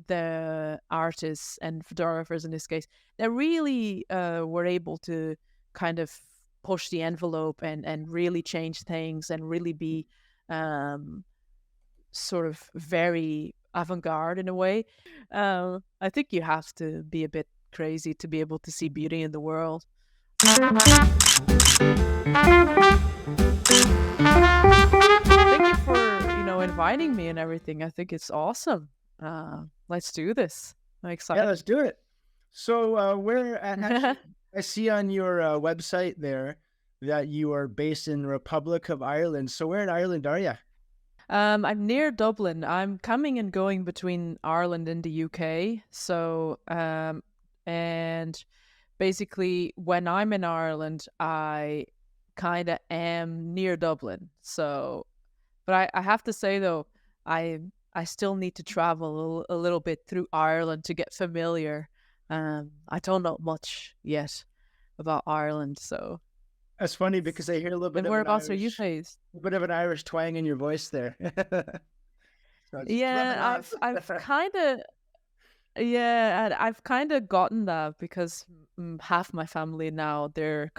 the artists and photographers in this case, that really were able to kind of push the envelope and really change things and really be um, sort of very avant-garde in a way. I think you have to be a bit crazy to be able to see beauty in the world. Thank you for inviting me and everything. I think it's awesome. Let's do this. I'm Yeah, excited. let's do it. So, where actually, I see on your website there that you are based in the Republic of Ireland. So, where in Ireland are you? I'm near Dublin. I'm coming and going between Ireland and the UK. So, and basically, when I'm in Ireland, I kind of am near Dublin. So, but I have to say though, I I still need to travel a little bit through Ireland to get familiar. I don't know much yet about Ireland. So, That's funny because I hear and whereabouts are you based? a bit of an Irish twang in your voice there. So just rub it Yeah, off. I've kind of Yeah, and I've kind of gotten that because half my family now they're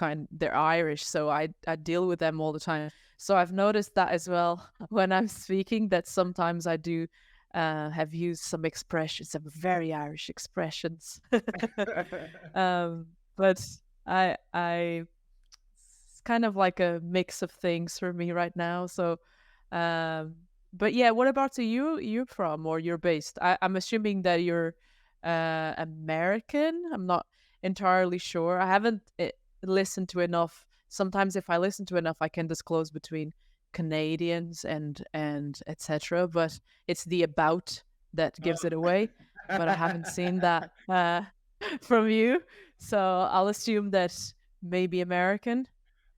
Irish, so I deal with them all the time. So I've noticed that as well when I'm speaking that sometimes I do have used some expressions, some very Irish expressions. But I it's kind of like a mix of things for me right now. So um but yeah, what about you from or you're based? I'm assuming that you're American. I'm not entirely sure. I haven't listened to enough. Sometimes if I listen to enough, I can disclose between Canadians and etc. But it's the about that gives it away. But I haven't seen that from you, so I'll assume that maybe American.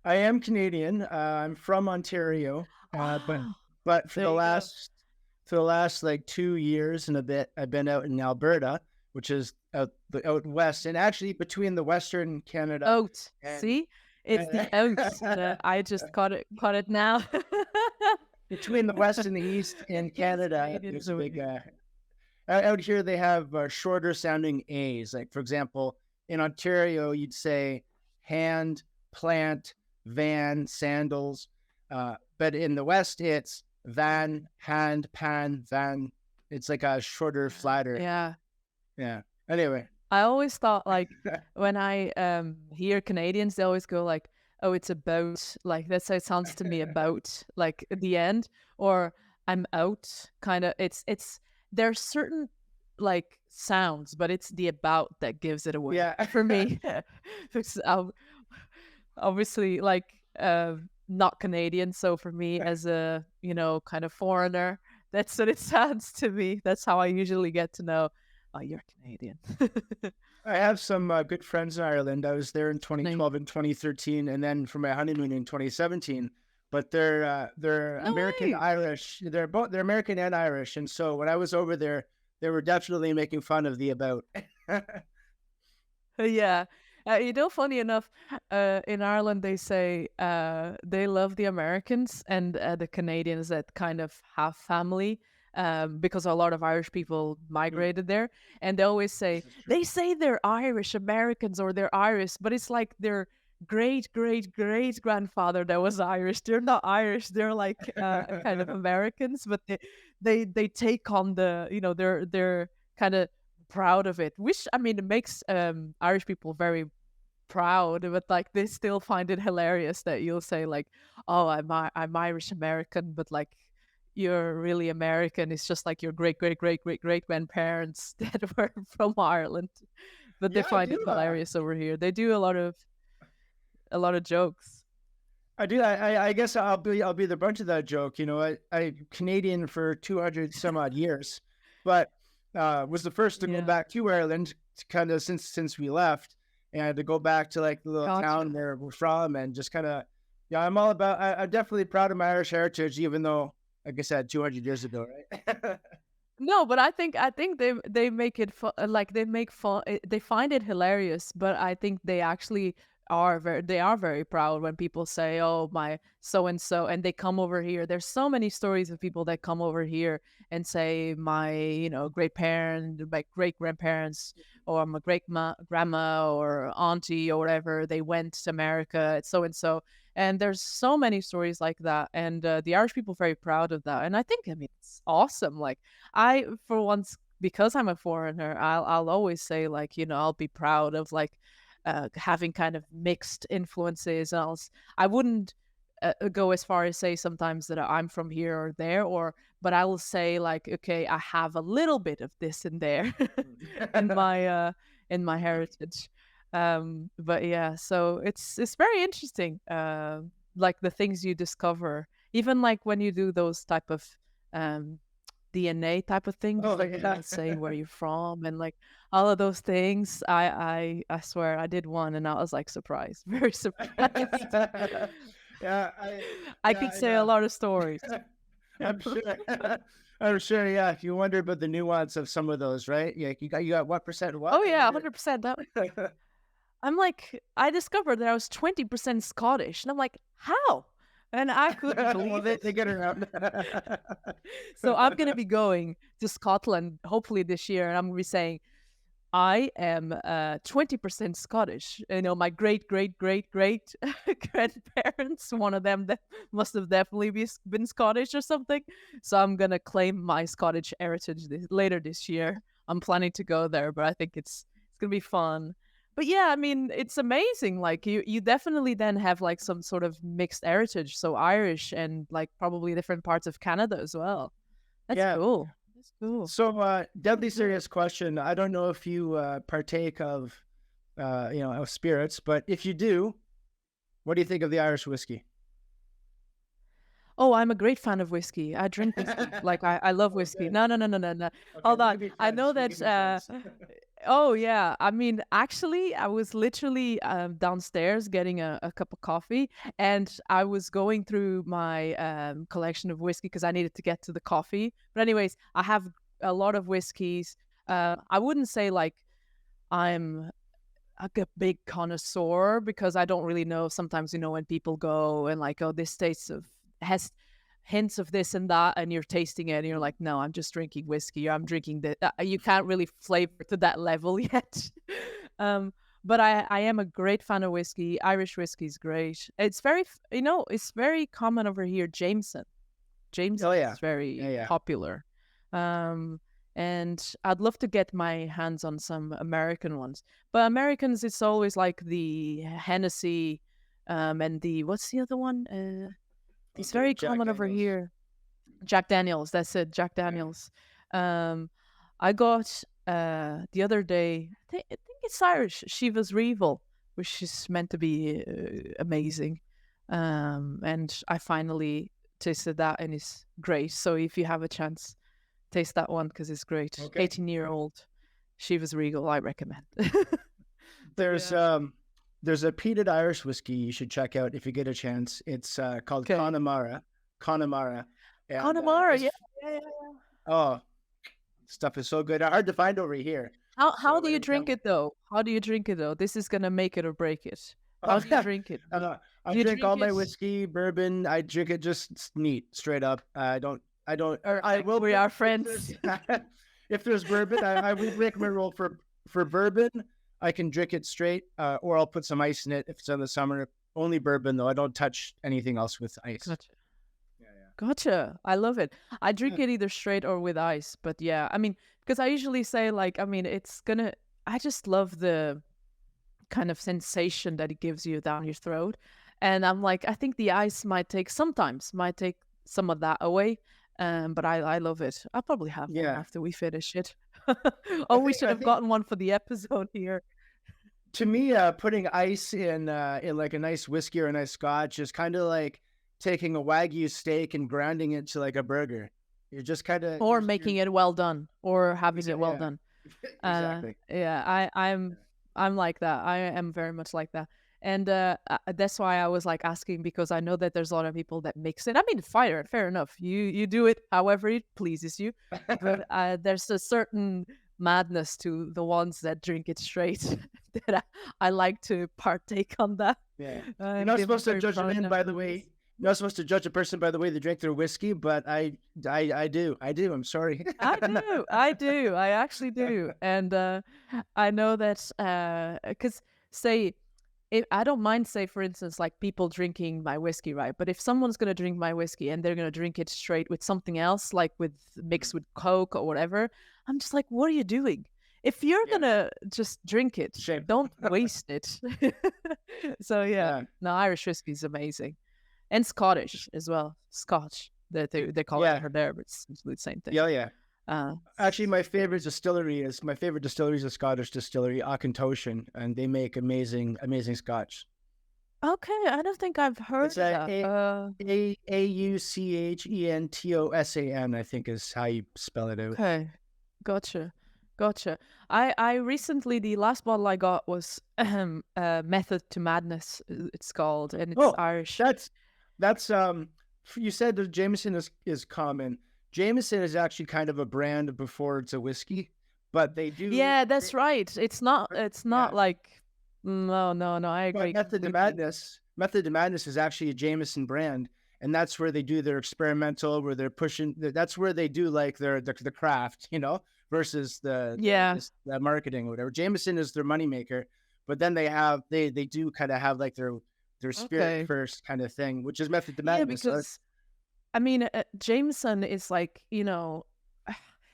I am Canadian. I'm from Ontario, but Oh, for there the you go. last like 2 years and a bit, I've been out in Alberta, which is out west, and actually between the Western Canada Oat. and See? It's the oats. I just caught it now. between the west and the east in Yes, Canada, Canadians there's a big away. out here they have shorter sounding A's. Like for example, in Ontario, you'd say hand, plant, van, sandals. But in the West, it's van, hand, pan, van. It's like a shorter, flatter. Yeah. Yeah. Anyway. I always thought like when I hear Canadians, they always go like, "Oh, it's about," like that's how it sounds to me, about like at the end, or "I'm out." Kind of. It's there's certain like sounds, but it's the about that gives it away Yeah. for me. Because obviously like not Canadian, so for me as a kind of foreigner, that's what it sounds to me. That's how I usually get to know. Oh, you're Canadian. I have some good friends in Ireland. I was there in Nice. 2012 and 2013, and then for my honeymoon in 2017. But they're No American way. Irish. They're American and Irish, and so when I was over there, they were definitely making fun of the about. Yeah. Funny enough, in Ireland they say they love the Americans and the Canadians that kind of have family, because a lot of Irish people Hmm, migrated there, and they always say this is true. they say they're Irish Americans or they're Irish, but it's like their great great great grandfather that was Irish. They're not Irish. They're like kind of Americans, but they take on the they're kind of proud of it, which I mean it makes Irish people very proud, but like they still find it hilarious that you'll say like, "Oh, I'm Irish American," but like you're really American. It's just like your great great great great great grandparents that were from Ireland, but they Yeah, I find do. it hilarious over here. They do a lot of jokes. I do. I guess I'll be the brunt of that joke. You know, I Canadian for 200 some odd years, but was the first to go Yeah, back to Ireland kind of since we left, and to go back to like the little town gotcha. where we're from, and just kind of yeah, I'm all about. I'm definitely proud of my Irish heritage, even though, like I said, 200 years ago, right? No, but I think they make it fun, like they make fun. They find it hilarious, but I think they actually they are very proud when people say, "Oh, my so and so," and they come over here. There's so many stories of people that come over here and say, "My, great parent, my great grandparents, or my grandma or auntie or whatever, they went to America at so and so." And there's so many stories like that, and the Irish people are very proud of that. And I think, I mean, it's awesome. Like, I, for once, because I'm a foreigner, I'll always say, like, I'll be proud of, like, having kind of mixed influences. I wouldn't go as far as say sometimes that I'm from here or there, but I will say, like, okay, I have a little bit of this in there in my heritage. But yeah, so it's very interesting. Like the things you discover, even like when you do those type of um DNA type of things, Oh like yeah. say where you're from and like all of those things. I swear I did one and I was like surprised, very surprised. Yeah, I yeah, could I say a know. lot of stories. I'm sure. I'm sure. Yeah, if you wonder about the nuance of some of those, right? Yeah, you got what percent what? Oh I yeah, wonder. 100%. I'm like, I discovered that I was 20% Scottish, and I'm like, how? And I couldn't Well, believe they it. get around. So I'm gonna be going to Scotland hopefully this year, and I'm gonna be saying I am 20% Scottish. My great great great great grandparents, one of them that must have definitely been Scottish or something. So I'm gonna claim my Scottish heritage later this year. I'm planning to go there, but I think it's gonna be fun. But yeah, I mean, it's amazing. Like you definitely then have like some sort of mixed heritage, so Irish and like probably different parts of Canada as well. That's Yeah. cool. That's cool. So, deadly serious question. I don't know if you partake of, of spirits, but if you do, what do you think of the Irish whiskey? Oh, I'm a great fan of whiskey. I drink whiskey. Like I love Oh, whiskey. good. No, no, no, no, no, no. Okay, Hold we on. can be I know friends. We can that be friends. oh yeah. I mean, actually, I was literally downstairs getting a cup of coffee and I was going through my collection of whiskey because I needed to get to the coffee. But anyways, I have a lot of whiskeys. I wouldn't say like I'm like a big connoisseur because I don't really know. Sometimes, when people go and like, oh, this tastes of has hints of this and that, and you're tasting it, and you're like, no, I'm just drinking whiskey. Or I'm drinking the. You can't really flavor to that level yet. um, but I am a great fan of whiskey. Irish whiskey is great. It's very, it's very common over here. Jameson Oh is yeah, yeah, very yeah. popular. Um, and I'd love to get my hands on some American ones. But Americans, it's always like the Hennessy, and the what's the other one? It's Okay, very Jack common over Daniels. here. Jack Daniels. That's it. Jack Yeah. Daniels. Um, I got the other day. I think it's Irish. Shiva's Revel, which is meant to be amazing. And I finally tasted that, and it's great. So if you have a chance, taste that one because it's great. Okay. 18-year-old Shiva's Regal, I recommend. There's Yeah. um there's a peated Irish whiskey you should check out if you get a chance. It's called Okay. Connemara. Connemara. And Connemara, it's yeah, yeah, yeah. oh, stuff is so good. Hard to find over here. How So do you every time drink it though? How do you drink it though? This is gonna make it or break it. How oh do you yeah. drink it? I Do you drink drink all my it whiskey, bourbon. I drink it just neat, straight up. I don't or I perfect? will We break are if friends. there's if there's bourbon, I will break my rule for bourbon. I can drink it straight, or I'll put some ice in it if it's in the summer. Only bourbon though. I don't touch anything else with ice. Gotcha. Yeah, Gotcha. I love it. I yeah. drink it either straight or with ice. But yeah, I mean, because I usually say like, I mean, I just love the kind of sensation that it gives you down your throat. And I'm like, I think the ice might take some of that away. But I love it. I'll probably have one Yeah. after we finish it. I Oh, we think should I have think gotten one for the episode here. to me, putting ice in like a nice whiskey or a nice scotch is kind of like taking a wagyu steak and grinding it to like a burger. You're just kind of Or you're making it well done, or having it well yeah, done. exactly. Yeah, I'm like that. I am very much like that. And that's why I was like asking because I know that there's a lot of people that mix it. I mean, fair enough. You do it however it pleases you, but there's a certain madness to the ones that drink it straight. that I like to partake on that. Yeah. You're I'm not feeling supposed to very judge a proud man of by the this. way. You're not supposed to judge a person by the way they drink their whiskey, but I do. I do. I'm sorry. I do, I do, I actually do, and I know that because say if I don't mind, say for instance, like people drinking my whiskey, right? But if someone's gonna drink my whiskey and they're gonna drink it straight with something else, like with mixed with Coke or whatever, I'm just like, what are you doing? If you're Yeah. gonna just drink it, Shame. don't waste it. So yeah, Yeah. no, Irish whiskey is amazing, and Scottish as well. Scotch, they call it Yeah. over there, but it's the same thing. Yeah. Yeah. Uh, Actually, my favorite distillery is a Scottish distillery, Auchentoshan, and they make amazing Scotch. okay, I don't think I've heard It's of that. Auchentosan, I think is how you spell it out. Okay, gotcha, gotcha. I recently the last bottle I got was Method to Madness. It's called, and it's Oh, Irish. that's you said that Jameson is common. Jameson is actually kind of a brand before it's a whiskey, but Yeah, that's right. It's not. It's yeah. not like. No, no, no. I But agree completely. Method to Madness is actually a Jameson brand, and that's where they do their experimental, where they're pushing. That's where they do like the craft, versus Yeah. the marketing or whatever. Jameson is their moneymaker, but then they do kind of have like their spirit Okay. first kind of thing, which is Method to Yeah, Madness. So because I mean, Jameson is like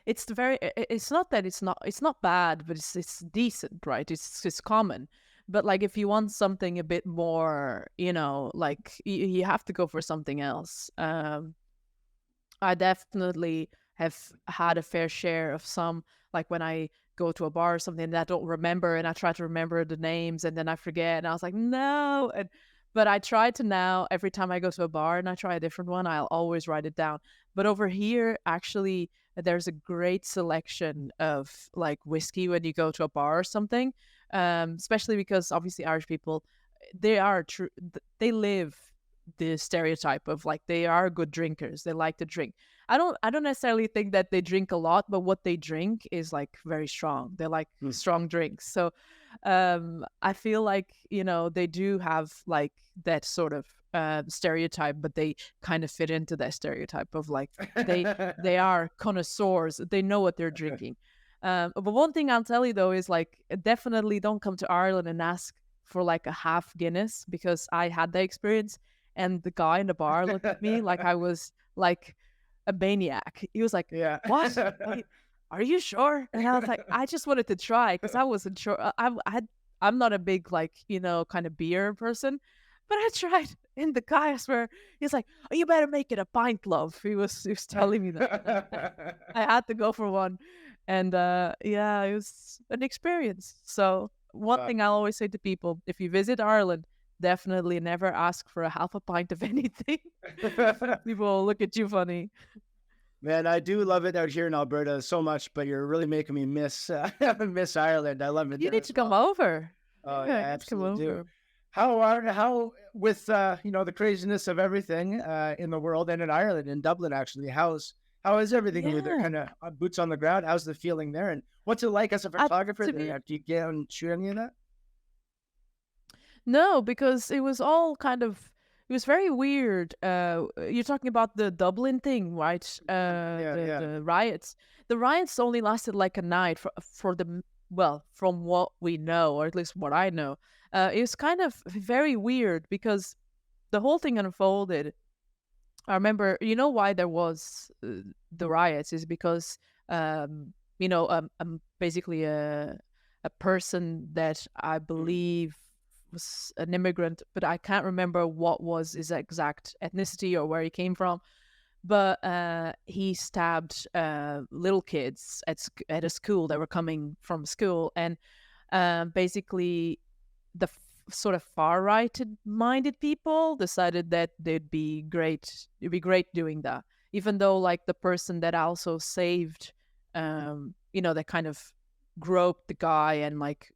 it's the very. It's not that it's not bad, but it's decent, right? It's common. But like if you want something a bit more, like you have to go for something else. I definitely have had a fair share of some, like when I go to a bar or something that I don't remember and I try to remember the names and then I forget and I was like, no. But I try to now, every time I go to a bar and I try a different one, I'll always write it down. But over here, actually, there's a great selection of like whiskey when you go to a bar or something. Especially because obviously Irish people, they are true, they live the stereotype of like they are good drinkers. They like to drink. I don't necessarily think that they drink a lot, but what they drink is like very strong. They like hmm. strong drinks. So I feel like, they do have like that sort of stereotype, but they kind of fit into that stereotype of like they are connoisseurs. They know what they're drinking. But one thing I'll tell you though is like definitely don't come to Ireland and ask for like a half Guinness, because I had that experience and the guy in the bar looked at me like I was like a maniac. He was like, Yeah. "What? Wait, are you sure?" And I was like, "I just wanted to try because I wasn't sure. I'm not a big like kind of beer person, but I tried." And the guy, I swear, he's like, "Oh, you better make it a pint, love." He was telling me that. I had to go for one, and yeah, it was an experience. So one Uh, thing I'll always say to people: if you visit Ireland, definitely never ask for a half a pint of anything. People will look at you funny. Man, I do love it out here in Alberta so much, but you're really making me miss miss Ireland. I love it You there need as to come well. over. Oh Yeah, yeah, I you need to come absolutely do. over. How with the craziness of everything in the world and in Ireland, in Dublin actually, how is everything over there? Yeah. Kind of boots on the ground. How's the feeling there? And what's it like as a Uh, photographer to there? be Do you get and shoot any of that? No, because it was all kind of it was very weird. You're talking about the Dublin thing, right? Yeah, The yeah. the riots. The riots only lasted like a night for well, from what we know, or at least what I know. It was kind of very weird because the whole thing unfolded. I remember, why there was the riots is because basically a person that I believe was an immigrant, but I can't remember what was his exact ethnicity or where he came from. But he stabbed little kids at a school that were coming from school, and basically the sort of far right minded people decided that it'd be great doing that, even though like the person that also saved that kind of groped the guy and like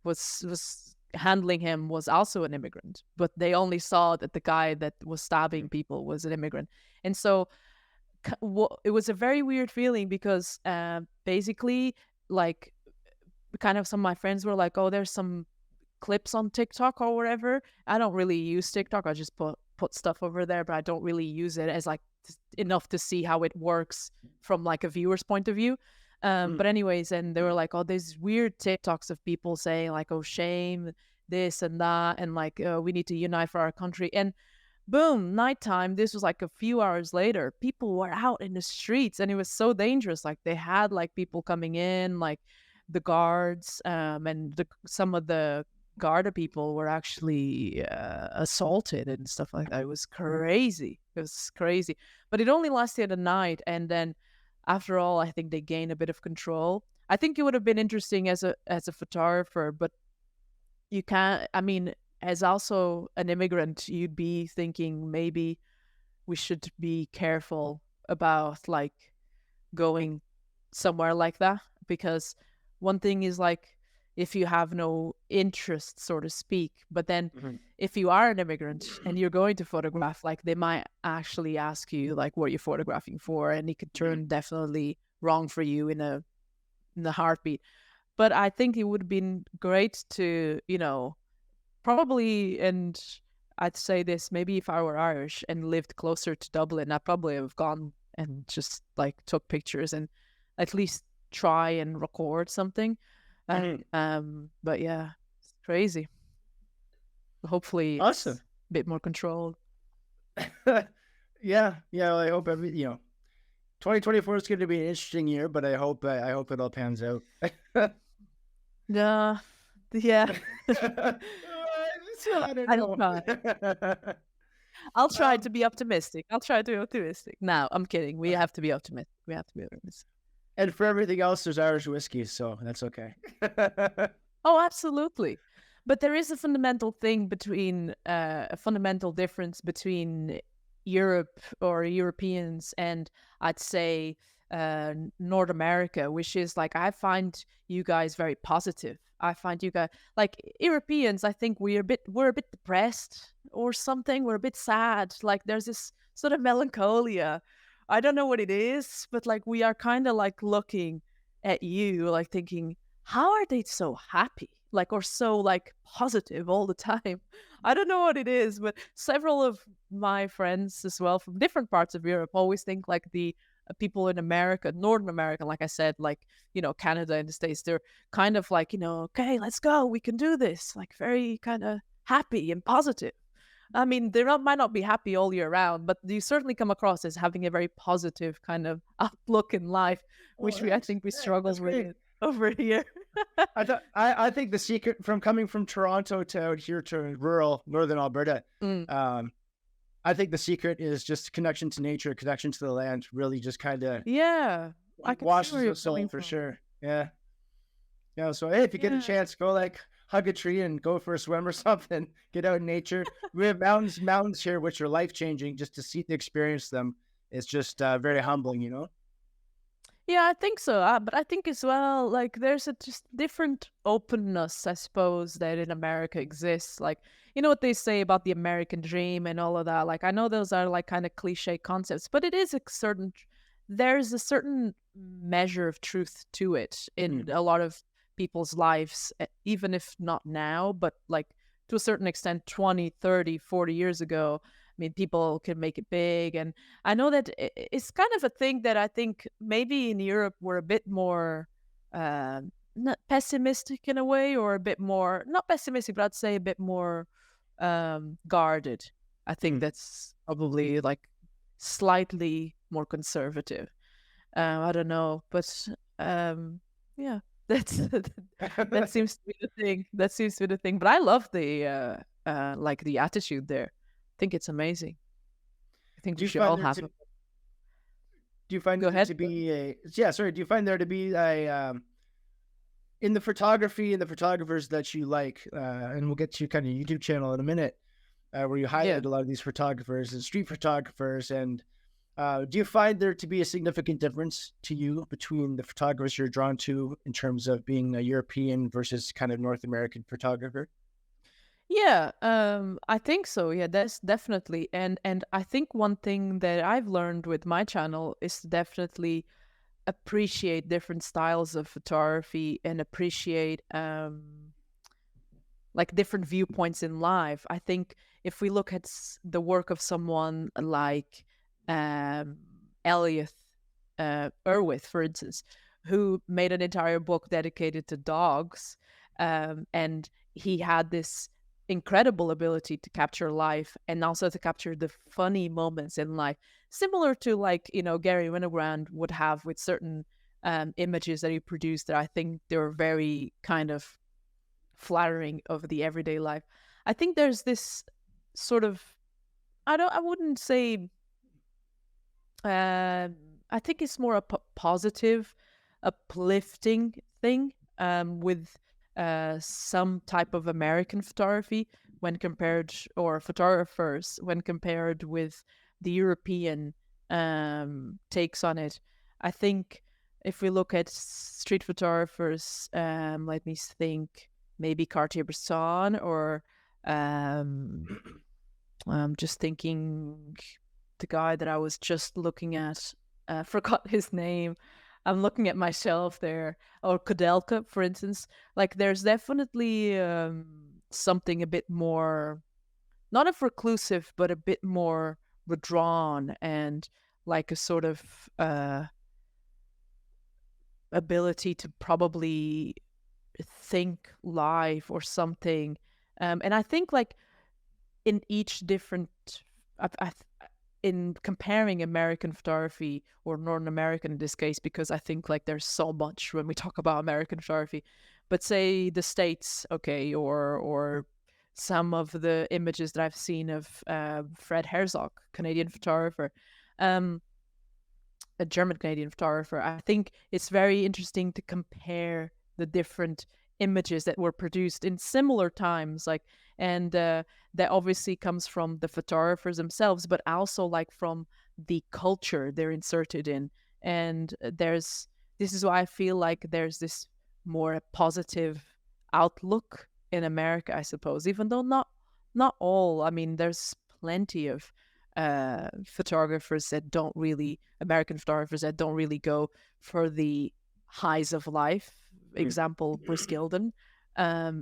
was handling him was also an immigrant, but they only saw that the guy that was stabbing people was an immigrant. And so it was a very weird feeling because basically like kind of some of my friends were like, "Oh, there's some clips on TikTok or whatever." I don't really use TikTok. I just put stuff over there, but I don't really use it as like enough to see how it works from like a viewer's point of view. Mm. But anyways, and they were like, "Oh, there's weird TikToks of people saying like, oh, shame, this and that, and like, we need to unite for our country." And boom, nighttime. This was like a few hours later. People were out in the streets, and it was so dangerous. Like they had like people coming in, like the guards, and some of the Garda people were actually assaulted and stuff like that. It was crazy. It was crazy, but it only lasted a night, and then after all, I think they gained a bit of control. I think it would have been interesting as a photographer, but you can't. I mean, as also an immigrant, you'd be thinking maybe we should be careful about like going somewhere like that, because one thing is like if you have no interest, so to speak, but then Mhm. if you are an immigrant and you're going to photograph, like they might actually ask you like what you're photographing for, and it could Mhm. turn definitely wrong for you in a heartbeat. But I think it would have been great to, probably, and I'd say this, maybe if I were Irish and lived closer to Dublin, I'd probably have gone and just like took pictures and at least try and record something. Mhm. But yeah, it's crazy. Hopefully Awesome. it's a bit more controlled. Yeah, yeah. Well, I hope 2024 is going to be an interesting year, but I hope it all pans out. Yeah, yeah. So, I don't I'll know. try. I'll try to um, be optimistic. I'll try to be optimistic. No, I'm kidding. We have to be optimistic. We have to be optimistic. and for everything else, there's Irish whiskey, so that's okay. Oh, absolutely. But there is a fundamental thing between a fundamental difference between Europe or Europeans and I'd say North America, which is like I find you guys very positive. I find you guys like Europeans. I think we're a bit depressed or something. We're a bit sad. Like there's this sort of melancholia. I don't know what it is, but like we are kind of like looking at you, like thinking, how are they so happy? Like, or so like positive all the time? I don't know what it is, but several of my friends as well from different parts of Europe always think like the people in America, Northern America, like I said, like, Canada and the States, they're kind of like, okay, let's go, we can do this, like very kind of happy and positive. I mean, they might not be happy all year round, but you certainly come across as having a very positive kind of outlook in life, Oh, which I thanks. think we Hey, struggle that's with great. it over here. I think the secret from coming from Toronto to out here to rural northern Alberta, Mm, um, I think the secret is just connection to nature, connection to the land. Really, just kind of yeah, I can see where washes you're the soul coming for from. sure. Yeah, yeah. So hey, if you get a Yeah, chance, go like hug a tree and go for a swim or something. Get out in nature. We have mountains here which are life changing. Just to see and experience them, it's just very humbling. You know. yeah, I think so. But I think as well, like there's a just different openness, I suppose, that in America exists. Like, you know what they say about the American dream and all of that. Like, I know those are like kind of cliche concepts, but it is a certain, there's a certain measure of truth to it in Mm. a lot of people's lives, even if not now, but like to a certain extent, 20, 30, 40 years ago. I mean, people can make it big. And I know that it's kind of a thing that I think maybe in Europe we're a bit more uh, not pessimistic in a way, or a bit more, not pessimistic, but I'd say a bit more guarded. I think Mm. that's probably like slightly more conservative. I don't know, but yeah, that's that seems to be the thing. That seems to be the thing. But I love the like the attitude there. I think it's amazing. I think do we you should find all there have to it. do you find Go there ahead. to be a yeah? Sorry. Do you find there to be a in the photography and the photographers that you like, and we'll get to kind of YouTube channel in a minute, where you Yeah. highlight a lot of these photographers and street photographers. And do you find there to be a significant difference to you between the photographers you're drawn to in terms of being a European versus kind of North American photographer? Yeah, I think so. Yeah, that's definitely. And I think one thing that I've learned with my channel is definitely appreciate different styles of photography and appreciate like different viewpoints in life. I think if we look at the work of someone like um, Elliot Erwitt, for instance, who made an entire book dedicated to dogs, and he had this incredible ability to capture life and also to capture the funny moments in life, similar to like Gary Winogrand would have with certain images that he produced that I think they were very kind of flattering of the everyday life. I think there's this sort of I wouldn't say I think it's more a positive, uplifting thing with some type of American photography when compared, or photographers when compared with the European takes on it. I think if we look at street photographers, let me think, maybe Cartier-Bresson, or um, I'm just thinking the guy that I was just looking at, forgot his name. I'm looking at my shelf there, or Kodelka, for instance. Like, there's definitely something a bit more, not a reclusive, but a bit more withdrawn, and like a sort of ability to probably think live or something. And I think like in each different, in comparing American photography or Northern American in this case, because I think like there's so much when we talk about American photography, but say the States, okay, or some of the images that I've seen of Fred Herzog, Canadian photographer, um, a German Canadian photographer. I think it's very interesting to compare the different images that were produced in similar times, like, and that obviously comes from the photographers themselves, but also like from the culture they're inserted in. And this is why I feel like there's this more positive outlook in America, I suppose, even though not all. I mean, there's plenty of photographers that don't really, American photographers that don't really go for the highs of life. Example, Bruce Gilden.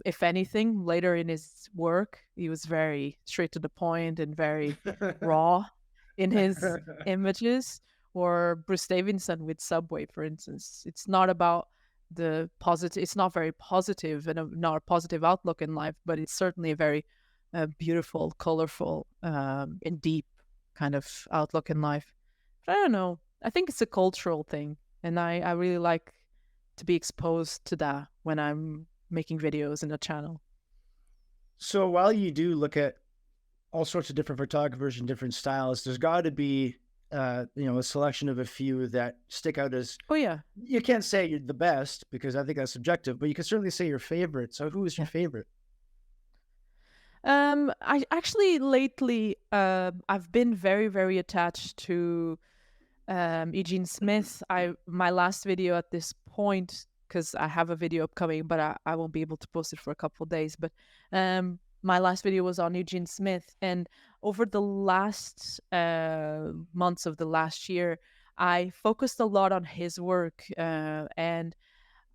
If anything, later in his work, he was very straight to the point and very raw in his images. Or Bruce Davidson with Subway, for instance. It's not about the positive, it's not very positive and not a positive outlook in life, but it's certainly a very beautiful, colorful, and deep kind of outlook in life. But I don't know. I think it's a cultural thing. And I really like to be exposed to that when I'm making videos in the channel. So while you do look at all sorts of different photographers and different styles, there's got to be, a selection of a few that stick out as. Oh yeah, you can't say you're the best because I think that's subjective, but you can certainly say your favorite. So who is your favorite? I actually lately I've been very very attached to Eugene Smith. My last video at this point, because I have a video upcoming, but I won't be able to post it for a couple of days. But my last video was on Eugene Smith, and over the last months of the last year, I focused a lot on his work, and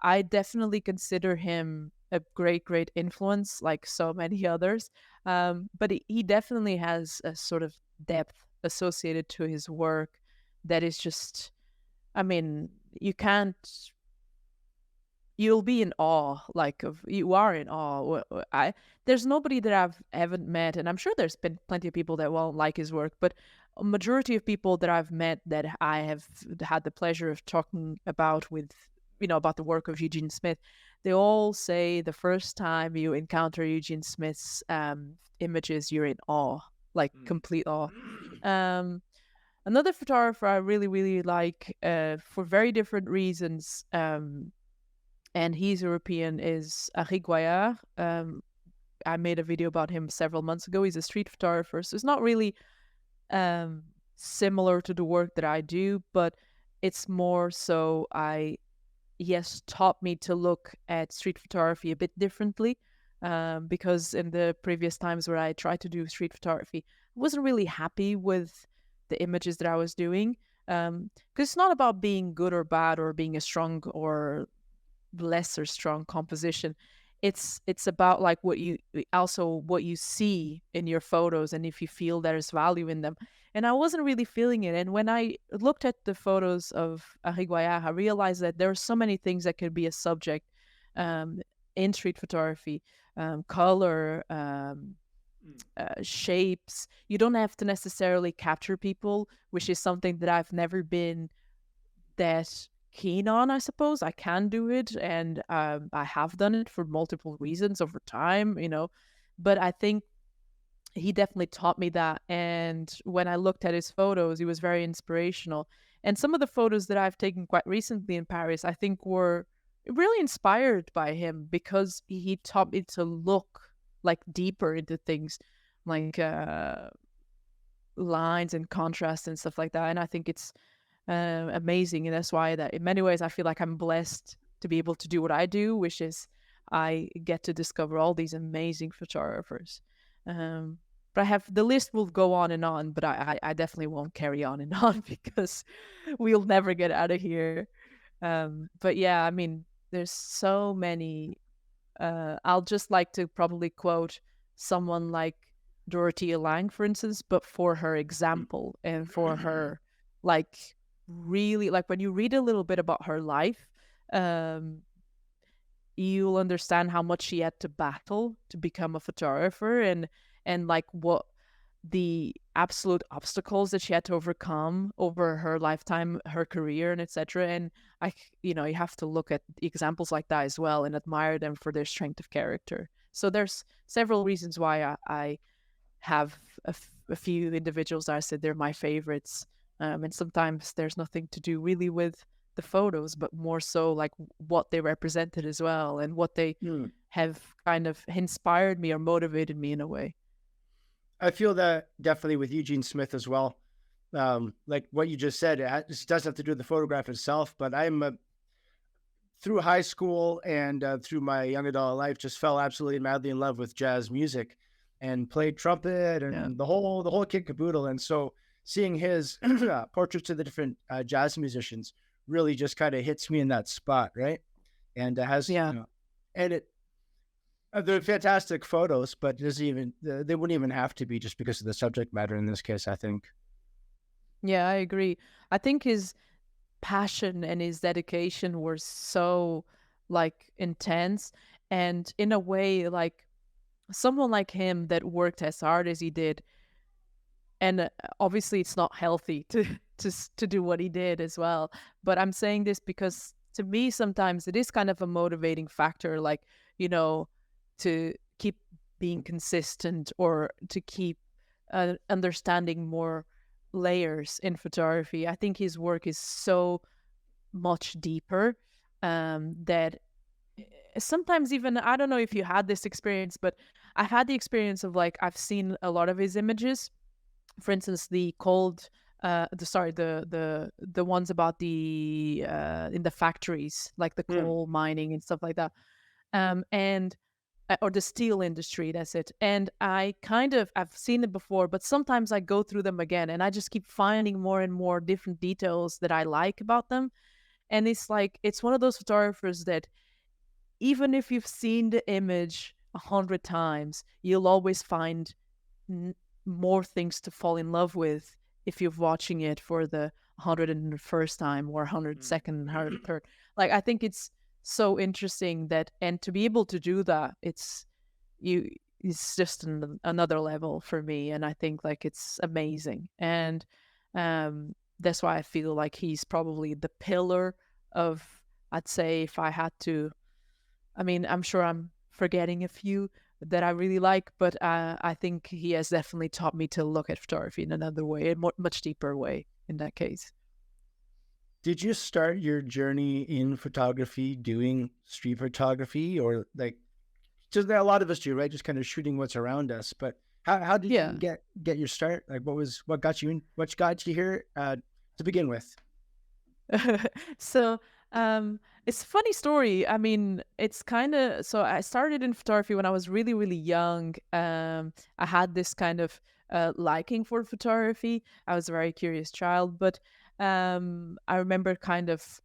I definitely consider him a great, great influence, like so many others. But he definitely has a sort of depth associated to his work that is just, I mean, you'll be in awe, like you are in awe. There's nobody that haven't met, and I'm sure there's been plenty of people that won't like his work, but a majority of people that I've met that I have had the pleasure of talking about with, about the work of Eugene Smith, they all say the first time you encounter Eugene Smith's images, you're in awe, like complete awe. Another photographer I really, really like for very different reasons, and he's European, is Henri Goyard. I made a video about him several months ago. He's a street photographer, so it's not really similar to the work that I do, but it's more so he has taught me to look at street photography a bit differently, because in the previous times where I tried to do street photography, I wasn't really happy with the images that I was doing. Because it's not about being good or bad or being a strong or lesser strong composition. It's about like what you also what you see in your photos and if you feel there's value in them. And I wasn't really feeling it. And when I looked at the photos of Ariguaya, I realized that there are so many things that could be a subject um, in street photography, color, shapes. You don't have to necessarily capture people, which is something that I've never been that keen on, I suppose. I can do it, and I have done it for multiple reasons over time, But I think he definitely taught me that. And when I looked at his photos, he was very inspirational. And some of the photos that I've taken quite recently in Paris, I think were really inspired by him because he taught me to look like deeper into things, like lines and contrast and stuff like that. And I think it's amazing. And that's why that in many ways I feel like I'm blessed to be able to do what I do, which is I get to discover all these amazing photographers. But I have the list will go on, but I definitely won't carry on and on because we'll never get out of here. But yeah, I mean, there's so many. I'll just like to probably quote someone like Dorothea Lange, for instance, but for her example and for her, like, really, like when you read a little bit about her life, um, you'll understand how much she had to battle to become a photographer and like what the absolute obstacles that she had to overcome over her lifetime, her career, and etc. And you have to look at examples like that as well and admire them for their strength of character. So there's several reasons why I have a few individuals that I said they're my favorites. And sometimes there's nothing to do really with the photos, but more so like what they represented as well and what they Hmm. have kind of inspired me or motivated me in a way. I feel that definitely with Eugene Smith as well. Like what you just said, it doesn't have to do with the photograph itself, but through high school and through my young adult life, just fell absolutely madly in love with jazz music, and played trumpet Yeah. and the whole kit caboodle. And so, seeing his portraits of the different jazz musicians really just kind of hits me in that spot, right? And has Yeah. and it they're fantastic photos, but it doesn't even they wouldn't even have to be just because of the subject matter in this case, I think. Yeah, I agree. I think his passion and his dedication were so like intense, and in a way like someone like him that worked as hard as he did, and obviously it's not healthy to to do what he did as well, but I'm saying this because to me sometimes it is kind of a motivating factor, like, you know to keep being consistent or to keep understanding more layers in photography. I think his work is so much deeper, that sometimes even I don't know if you had this experience, but I had the experience of like I've seen a lot of his images. For instance, the cold, the ones about the in the factories, like the Hmm. coal mining and stuff like that, and or the steel industry. That's it. And I've seen it before, but sometimes I go through them again, and I just keep finding more and more different details that I like about them. And it's like it's one of those photographers that even if you've seen the image 100 times, you'll always find n- more things to fall in love with if you're watching it for the 101st time or 102nd, 103rd. Like, I think it's so interesting that, and to be able to do that, you, it's just another level for me. And I think like it's amazing. And that's why I feel like he's probably the pillar of, I'd say if I had to, I mean, I'm sure I'm forgetting a few that I really like, but I think he has definitely taught me to look at photography in another way, a much deeper way in that case. Did you start your journey in photography doing street photography, or like just a lot of us do, right? Just kind of shooting what's around us. But how did you Yeah. get your start? Like what got you in? What got you here to begin with? So it's a funny story. I mean, it's kind of, so I started in photography when I was really really young. I had this kind of liking for photography. I was a very curious child, but I remember kind of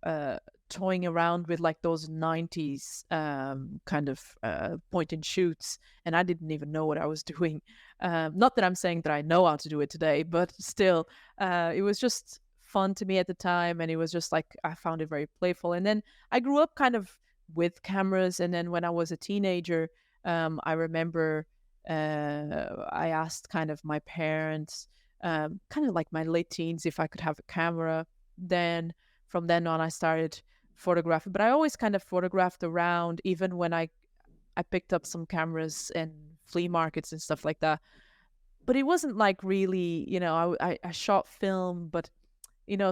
toying around with like those 90s kind of point and shoots, and I didn't even know what I was doing. Not that I'm saying that I know how to do it today, but still, it was just fun to me at the time, and it was just like I found it very playful. And then I grew up kind of with cameras, and then when I was a teenager, I remember I asked kind of my parents, kind of like my late teens, if I could have a camera. Then from then on, I started photographing, but I always kind of photographed around, even when I picked up some cameras and flea markets and stuff like that. But it wasn't like really, I shot film, but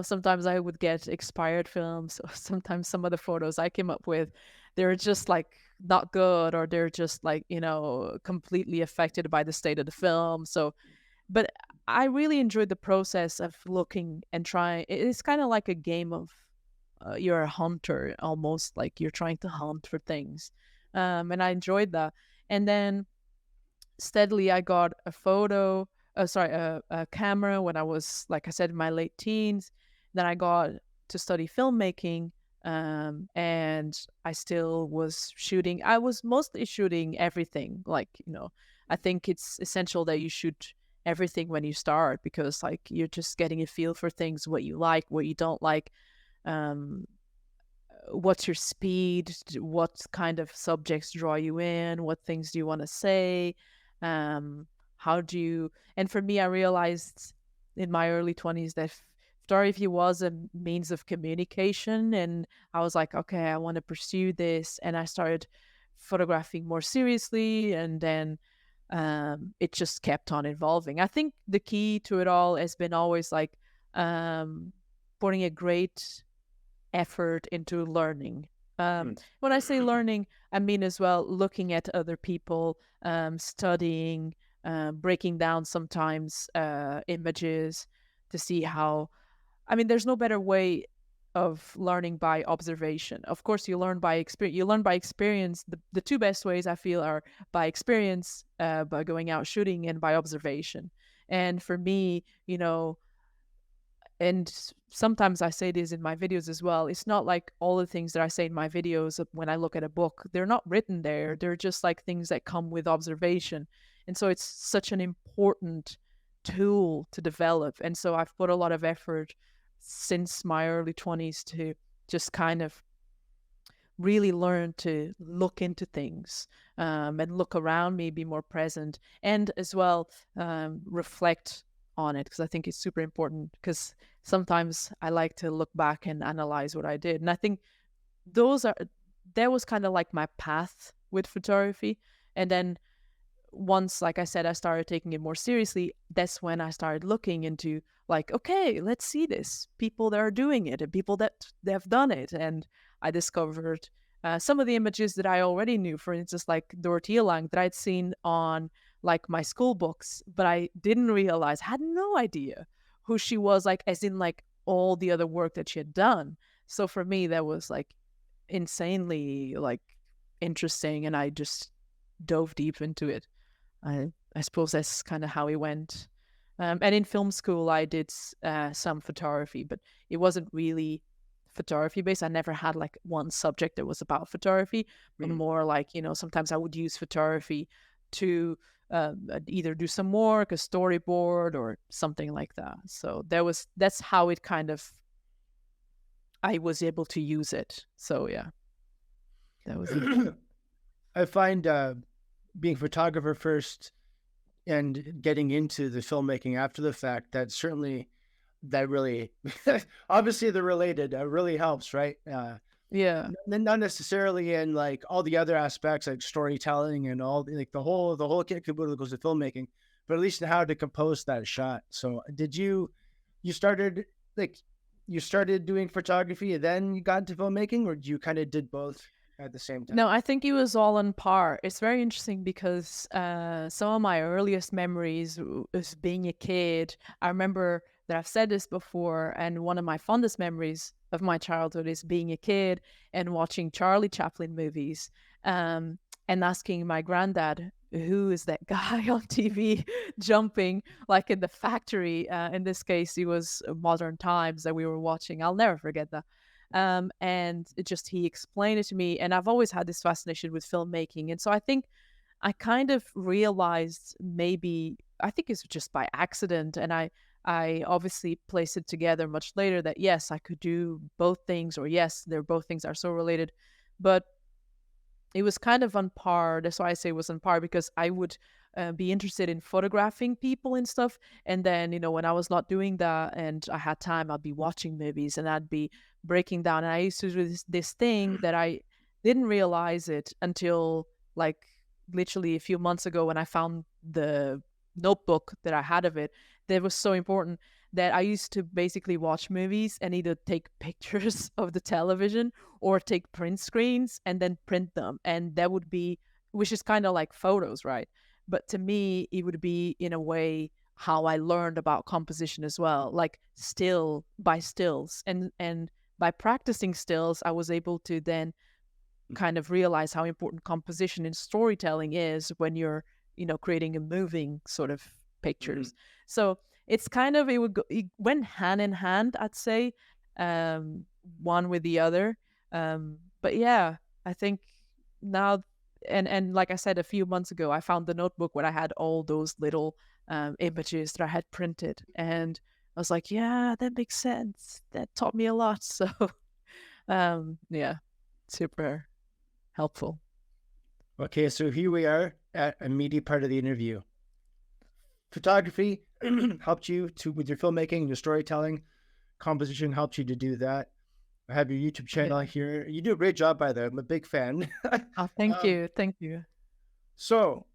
sometimes I would get expired films, or sometimes some of the photos I came up with, they're just like not good, or they're just like, completely affected by the state of the film. So, but I really enjoyed the process of looking and trying. It's kind of like a game of you're a hunter, almost like you're trying to hunt for things. And I enjoyed that. And then steadily I got a camera when I was, like I said, in my late teens. Then I got to study filmmaking, and I still was shooting. I was mostly shooting everything. Like, I think it's essential that you shoot everything when you start, because like you're just getting a feel for things, what you like, what you don't like, um, what's your speed, what kind of subjects draw you in, what things do you want to say, um how do you. And for me, I realized in my early 20s that photography was a means of communication, and I was like, okay, I want to pursue this, and I started photographing more seriously. And then it just kept on evolving. I think the key to it all has been always like um putting a great effort into learning. Mm. When I say learning, I mean as well looking at other people, studying, breaking down sometimes images to see how. I mean, there's no better way of learning by observation. Of course, you learn by experience. You learn by experience. The two best ways I feel are by experience, by going out shooting, and by observation. And for me, and sometimes I say this in my videos as well, it's not like all the things that I say in my videos when I look at a book, they're not written there. They're just like things that come with observation. And so it's such an important tool to develop. And so I've put a lot of effort since my early 20s to just kind of really learn to look into things, and look around me, be more present, and as well reflect on it, because I think it's super important. Because sometimes I like to look back and analyze what I did, and I think those are that was kind of like my path with photography. And then once, like I said, I started taking it more seriously, that's when I started looking into like, okay, let's see this. People that are doing it and people that have done it. And I discovered some of the images that I already knew, for instance, like Dorothea Lang that I'd seen on like my school books, but I didn't realize, had no idea who she was, like as in like all the other work that she had done. So for me, that was like insanely like interesting, and I just dove deep into it. I suppose that's kind of how it went. And in film school, I did some photography, but it wasn't really photography based. I never had like one subject that was about photography, but Mhm. more like, sometimes I would use photography to either do some work, a storyboard, or something like that. So that's how it kind of, I was able to use it. So yeah, that was it. I find being a photographer first and getting into the filmmaking after the fact, that really obviously they're related. Really helps, right? Yeah. Not necessarily in like all the other aspects like storytelling and all like the whole kit caboodle that goes to filmmaking, but at least in how to compose that shot. So did you started like you started doing photography and then you got into filmmaking, or you kind of did both at the same No, time? I think it was all on par. It's very interesting because some of my earliest memories is being a kid. I remember that I've said this before, and one of my fondest memories of my childhood is being a kid and watching Charlie Chaplin movies, and asking my granddad, who is that guy on TV jumping like in the factory? In this case, it was Modern Times that we were watching. I'll never forget that. And it just he explained it to me, and I've always had this fascination with filmmaking, and so I think I kind of realized, maybe I think it's just by accident, and I obviously placed it together much later that yes, I could do both things, or yes, they're both things are so related, but it was kind of on par. That's why I say it was on par, because I would be interested in photographing people and stuff. And then, when I was not doing that and I had time, I'd be watching movies and I'd be breaking down. And I used to do this thing that I didn't realize it until like literally a few months ago, when I found the notebook that I had of it. That was so important, that I used to basically watch movies and either take pictures of the television or take print screens and then print them. And that would be, which is kind of like photos, right? But to me, it would be in a way how I learned about composition as well, like by stills. And by practicing stills, I was able to then kind of realize how important composition in storytelling is when you're, creating a moving sort of Mhm. pictures. So it's kind of, it went hand in hand, I'd say, um, one with the other. But yeah, I think now, and like I said, a few months ago, I found the notebook where I had all those little images that I had printed, and I was like, yeah, that makes sense. That taught me a lot. So yeah, super helpful. Okay, so here we are at a meaty part of the interview. Photography helped you to with your filmmaking, your storytelling. Composition helped you to do that. I have your YouTube Yeah. channel here. You do a great job, by the way. I'm a big fan. Oh, thank um, you. Thank you. so,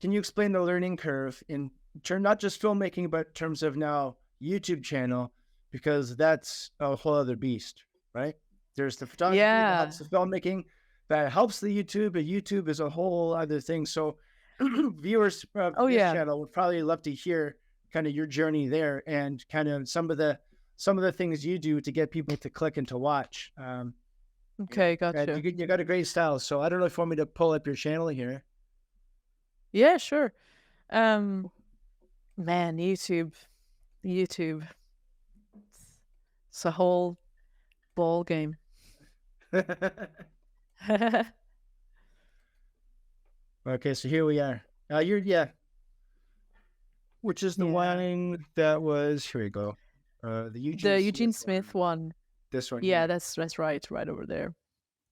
can you explain the learning curve in term not just filmmaking, but in terms of now YouTube channel, because that's a whole other beast, right? There's the photography that Yeah. helps the filmmaking, that helps the YouTube, but YouTube is a whole other thing. So, viewers of Oh, this yeah. channel would probably love to hear kind of your journey there and kind of some of the things you do to get people to click and to watch. Okay, And gotcha. you got a great style. So I don't know if you want me to pull up your channel here. Yeah, sure. Um, Man, YouTube, it's a whole ball game. Okay, so here we are. You're yeah, which is the Yeah. one that was here we go. The Eugene The Smith Eugene one. Smith one. This one Yeah, here. that's right over there.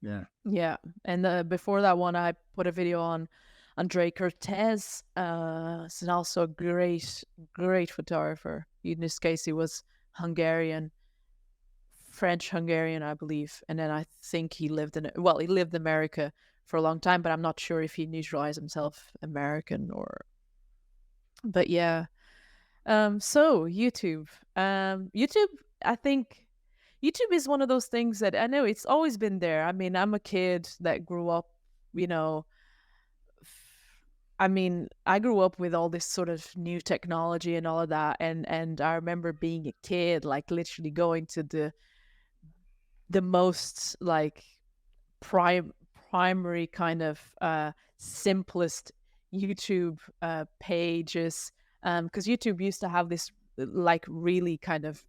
Yeah. Yeah. And before that one, I put a video on Andre Cortez. He's also a great photographer. In this case, he was Hungarian, French Hungarian, I believe. And then I think he lived in America for a long time, but I'm not sure if he neutralized himself American or. But yeah. So YouTube. YouTube, I think YouTube is one of those things that I know it's always been there. I mean, I'm a kid that grew up, you know, I mean, I grew up with all this sort of new technology and all of that, and I remember being a kid, like literally going to the most like prime primary kind of simplest YouTube pages, because YouTube used to have this like really kind of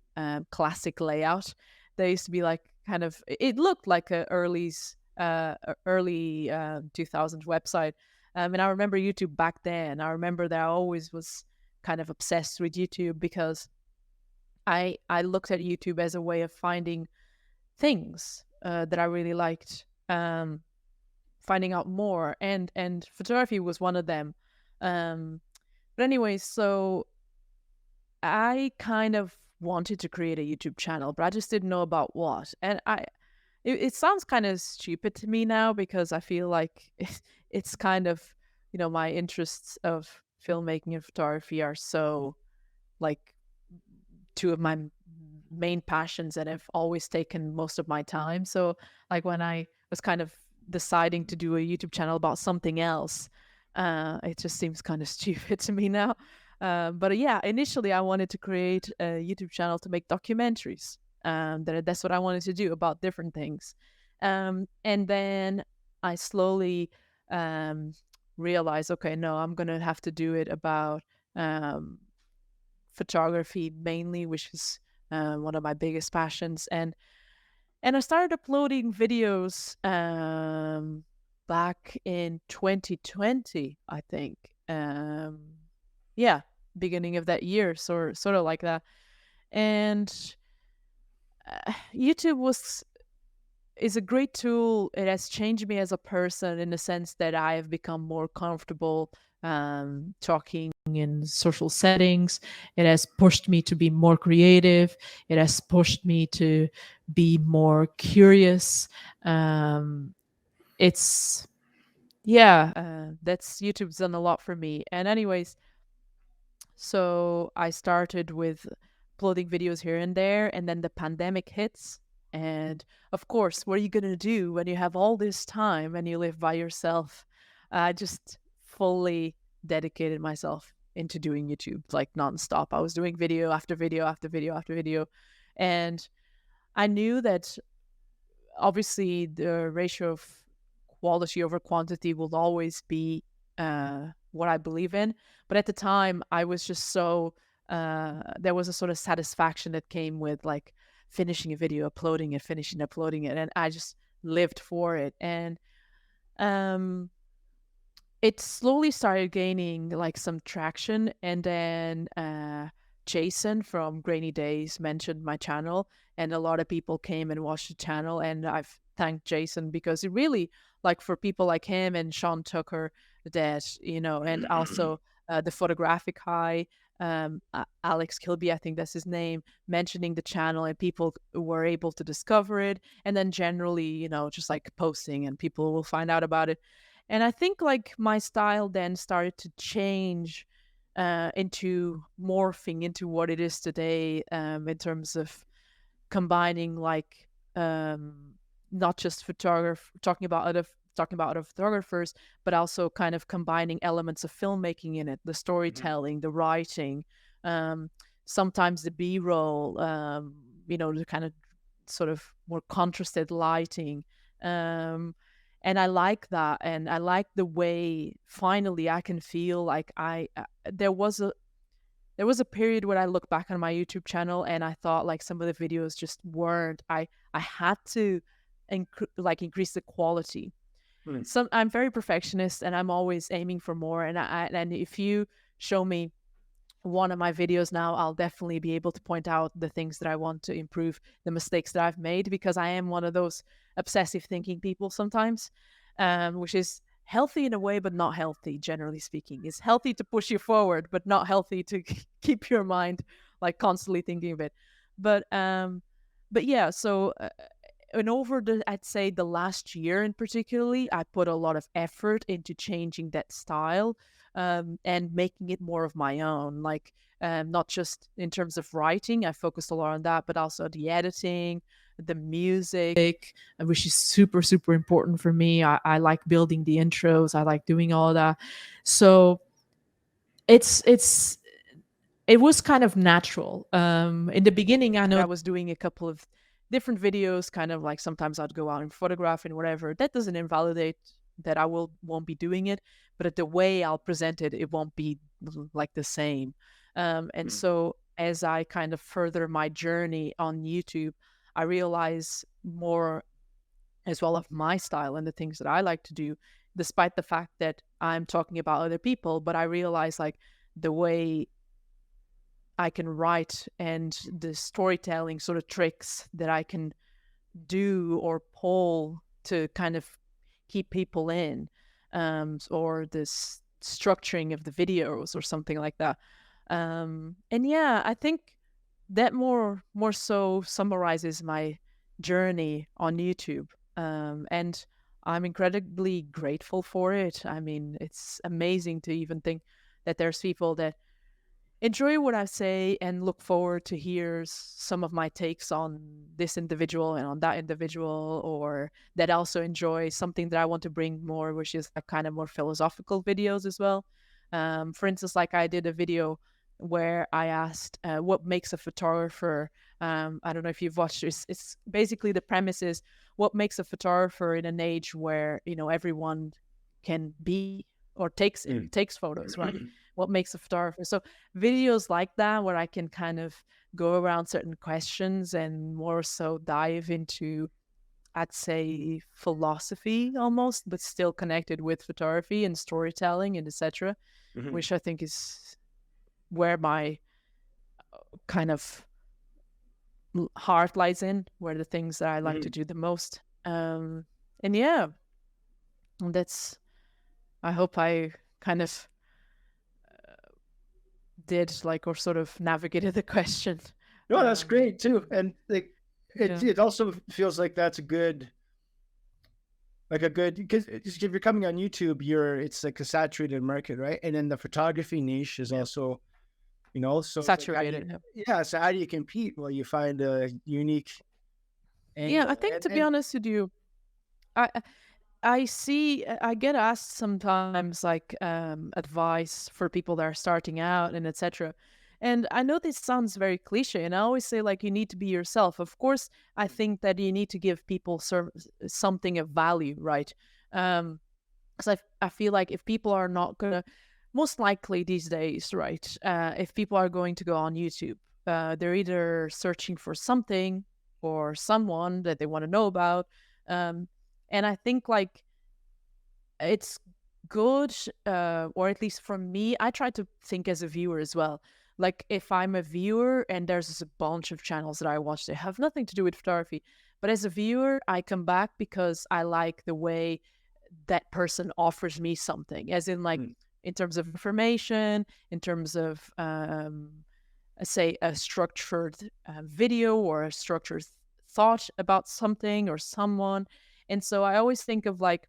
classic layout. There used to be like kind of, it looked like a early 2000s website. And I remember YouTube back then. I remember that I always was kind of obsessed with YouTube because I looked at YouTube as a way of finding things that I really liked, finding out more, and photography was one of them. Um, but anyway, so I kind of wanted to create a YouTube channel, but I just didn't know about what. And it sounds kind of stupid to me now because I feel like it's kind of, my interests of filmmaking and photography are so like two of my main passions that have always taken most of my time. So like when I was kind of deciding to do a YouTube channel about something else, it just seems kind of stupid to me now. But yeah, initially I wanted to create a YouTube channel to make documentaries. That's what I wanted to do about different things. And then I slowly um, realize, okay, no, I'm gonna have to do it about um, photography mainly, which is one of my biggest passions. And I started uploading videos back in 2020, I think. Yeah, beginning of that year, sort of like that. And YouTube was is a great tool. It has changed me as a person in the sense that I have become more comfortable talking in social settings. It has pushed me to be more creative. It has pushed me to be more curious. Um, it's yeah, that's YouTube's done a lot for me. And anyways, so I started with uploading videos here and there, and then the pandemic hits. And of course, what are you going to do when you have all this time and you live by yourself? I just fully dedicated myself into doing YouTube like nonstop. I was doing video after video after video after video. And I knew that obviously the ratio of quality over quantity will always be what I believe in. But at the time, I was just so there was a sort of satisfaction that came with like finishing a video, uploading it, finishing uploading it, and I just lived for it. And um, it slowly started gaining like some traction, and then Jason from Grainy Days mentioned my channel, and a lot of people came and watched the channel, and I've thanked Jason because it really, like, for people like him and Sean Tucker, that and also the photographic high, Alex Kilby, I think that's his name, mentioning the channel, and people were able to discover it, and then generally, just like posting, and people will find out about it. And I think like my style then started to change into morphing into what it is today, in terms of combining like not just photograph talking about other photographers, but also kind of combining elements of filmmaking in it, the Mhm. storytelling, the writing, um, sometimes the B-roll, the kind of sort of more contrasted lighting. Um, and I like that, and I like the way finally I can feel like there was a period when I look back on my YouTube channel and I thought like some of the videos just weren't. I had to increase the quality. Mm. Some I'm very perfectionist and I'm always aiming for more. And if you show me one of my videos now, I'll definitely be able to point out the things that I want to improve, the mistakes that I've made, because I am one of those obsessive thinking people sometimes, which is healthy in a way, but not healthy, generally speaking. It's healthy to push you forward, but not healthy to keep your mind like constantly thinking of it. But yeah, so and over the I'd say the last year in particularly, I put a lot of effort into changing that style, and making it more of my own. Like, not just in terms of writing, I focused a lot on that, but also the editing, the music, which is super, super important for me. I like building the intros, I like doing all of that. So it's it was kind of natural. In the beginning, I know I was doing a couple of different videos, kind of like sometimes I'd go out and photograph and whatever. That doesn't invalidate that I won't be doing it, but the way I'll present it, it won't be like the same. And Mm. so as I kind of further my journey on YouTube, I realize more as well of my style and the things that I like to do, despite the fact that I'm talking about other people. But I realize like the way I can write and the storytelling sort of tricks that I can do or pull to kind of keep people in, or this structuring of the videos or something like that. And yeah, I think that more so summarizes my journey on YouTube. And I'm incredibly grateful for it. I mean, it's amazing to even think that there's people that enjoy what I say and look forward to hear some of my takes on this individual and on that individual, or that also enjoy something that I want to bring more, which is a kind of more philosophical videos as well. For instance, like I did a video where I asked what makes a photographer. I don't know if you've watched this. It's basically the premise is what makes a photographer in an age where everyone can be or takes Mm. takes photos, right? What makes a photographer? So videos like that, where I can kind of go around certain questions and more so dive into, I'd say, philosophy almost, but still connected with photography and storytelling and etc., Mhm. which I think is where my kind of heart lies in, where the things that I like to Mhm. do the most. And yeah, that's, I hope I kind of did like, or sort of navigated the question. No, that's Um, great too, and like yeah, it also feels like that's a good like a good because if you're coming on YouTube, it's like a saturated market, right? And then the photography niche is yeah, also, so it's like how do you, saturated. Yeah. yeah, so how do you compete? Well, you find a unique Yeah, I angle, think, and to be honest with you, I I see, I get asked sometimes like advice for people that are starting out and etc. And I know this sounds very cliche, and I always say like, you need to be yourself. Of course, I think that you need to give people something of value, right? Um, because I feel like if people are not gonna, most likely these days, right? If people are going to go on YouTube, they're either searching for something or someone that they want to know about. Um, and I think like it's good, or at least for me, I try to think as a viewer as well. Like if I'm a viewer and there's a bunch of channels that I watch that have nothing to do with photography, but as a viewer, I come back because I like the way that person offers me something, as in like Mm. in terms of information, in terms of say a structured video or a structured thought about something or someone. And so I always think of like,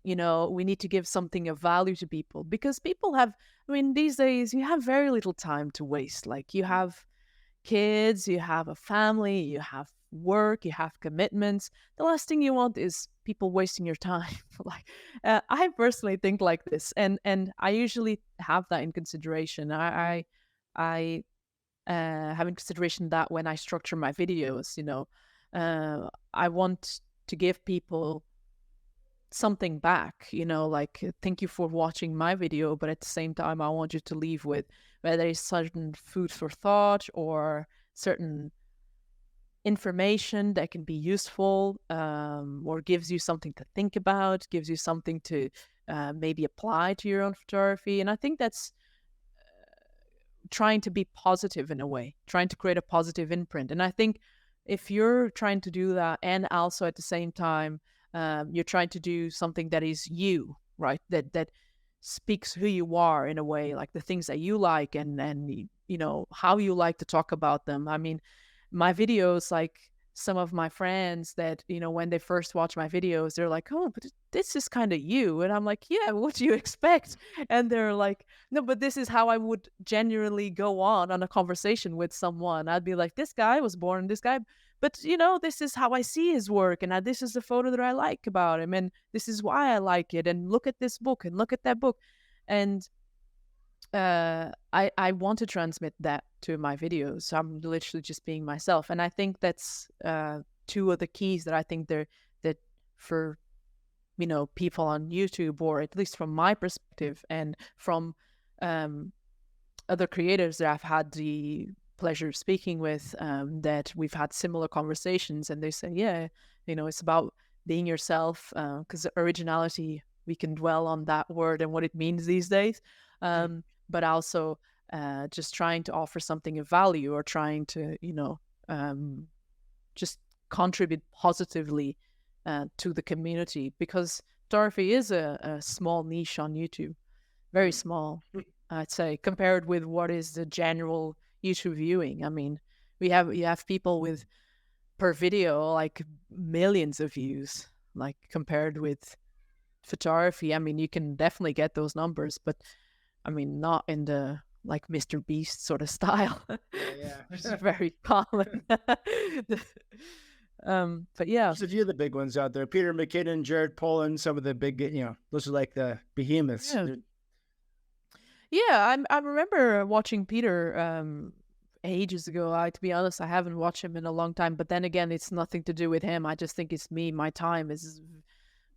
we need to give something of value to people, because people have, I mean, these days you have very little time to waste. Like you have kids, you have a family, you have work, you have commitments. The last thing you want is people wasting your time. Like, I personally think like this, and I usually have that in consideration. I have in consideration that when I structure my videos, I want to give people something back, like, thank you for watching my video, but at the same time I want you to leave with whether it's certain food for thought or certain information that can be useful, or gives you something to think about, gives you something to maybe apply to your own photography. And I think that's trying to be positive in a way, trying to create a positive imprint. And I think if you're trying to do that, and also at the same time, you're trying to do something that is you, right? That speaks who you are in a way, like the things that you like, and how you like to talk about them. I mean, my videos, like some of my friends that, when they first watch my videos, they're like, oh, but this is kind of you. And I'm like, yeah, what do you expect? And they're like, no, but this is how I would genuinely go on a conversation with someone. I'd be like, this guy was born, this guy, but this is how I see his work, and this is the photo that I like about him, and this is why I like it, and look at this book and look at that book. And I want to transmit that to my videos. So I'm literally just being myself, and I think that's two of the keys that I think they're that for people on YouTube, or at least from my perspective, and from um, other creators that I've had the pleasure of speaking with, that we've had similar conversations, and they say, yeah, it's about being yourself, because originality, we can dwell on that word and what it means these days, but also just trying to offer something of value, or trying to just contribute positively to the community, because photography is a small niche on YouTube, very small, I'd say, compared with what is the general YouTube viewing. I mean, you have people with per video like millions of views, like compared with photography. I mean, you can definitely get those numbers, but I mean, not in the like Mr. Beast sort of style, Yeah, which is yeah. very common. But yeah, There's a few of the big ones out there. Peter McKinnon, Jared Polin, some of the big, those are like the behemoths. yeah, yeah. I remember watching Peter ages ago. To be honest, I haven't watched him in a long time. But then again, it's nothing to do with him. I just think it's me. My time is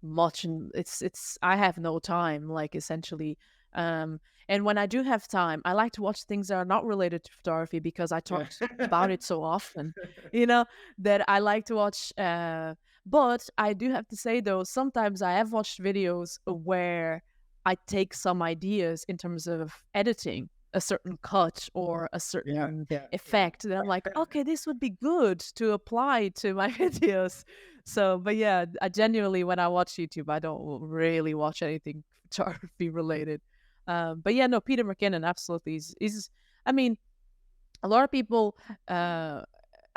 much, and it's I have no time, like, essentially. Um, and when I do have time, I like to watch things that are not related to photography because I Yeah. talked about it so often, you know, that I like to watch. But I do have to say though, sometimes I have watched videos where I take some ideas in terms of editing a certain cut or a Yeah, certain yeah, yeah. effect that I'm like, okay, this would be good to apply to my videos. So, but yeah, I genuinely, when I watch YouTube, I don't really watch anything photography related. But yeah, no, Peter McKinnon absolutely is. I mean, a lot of people. I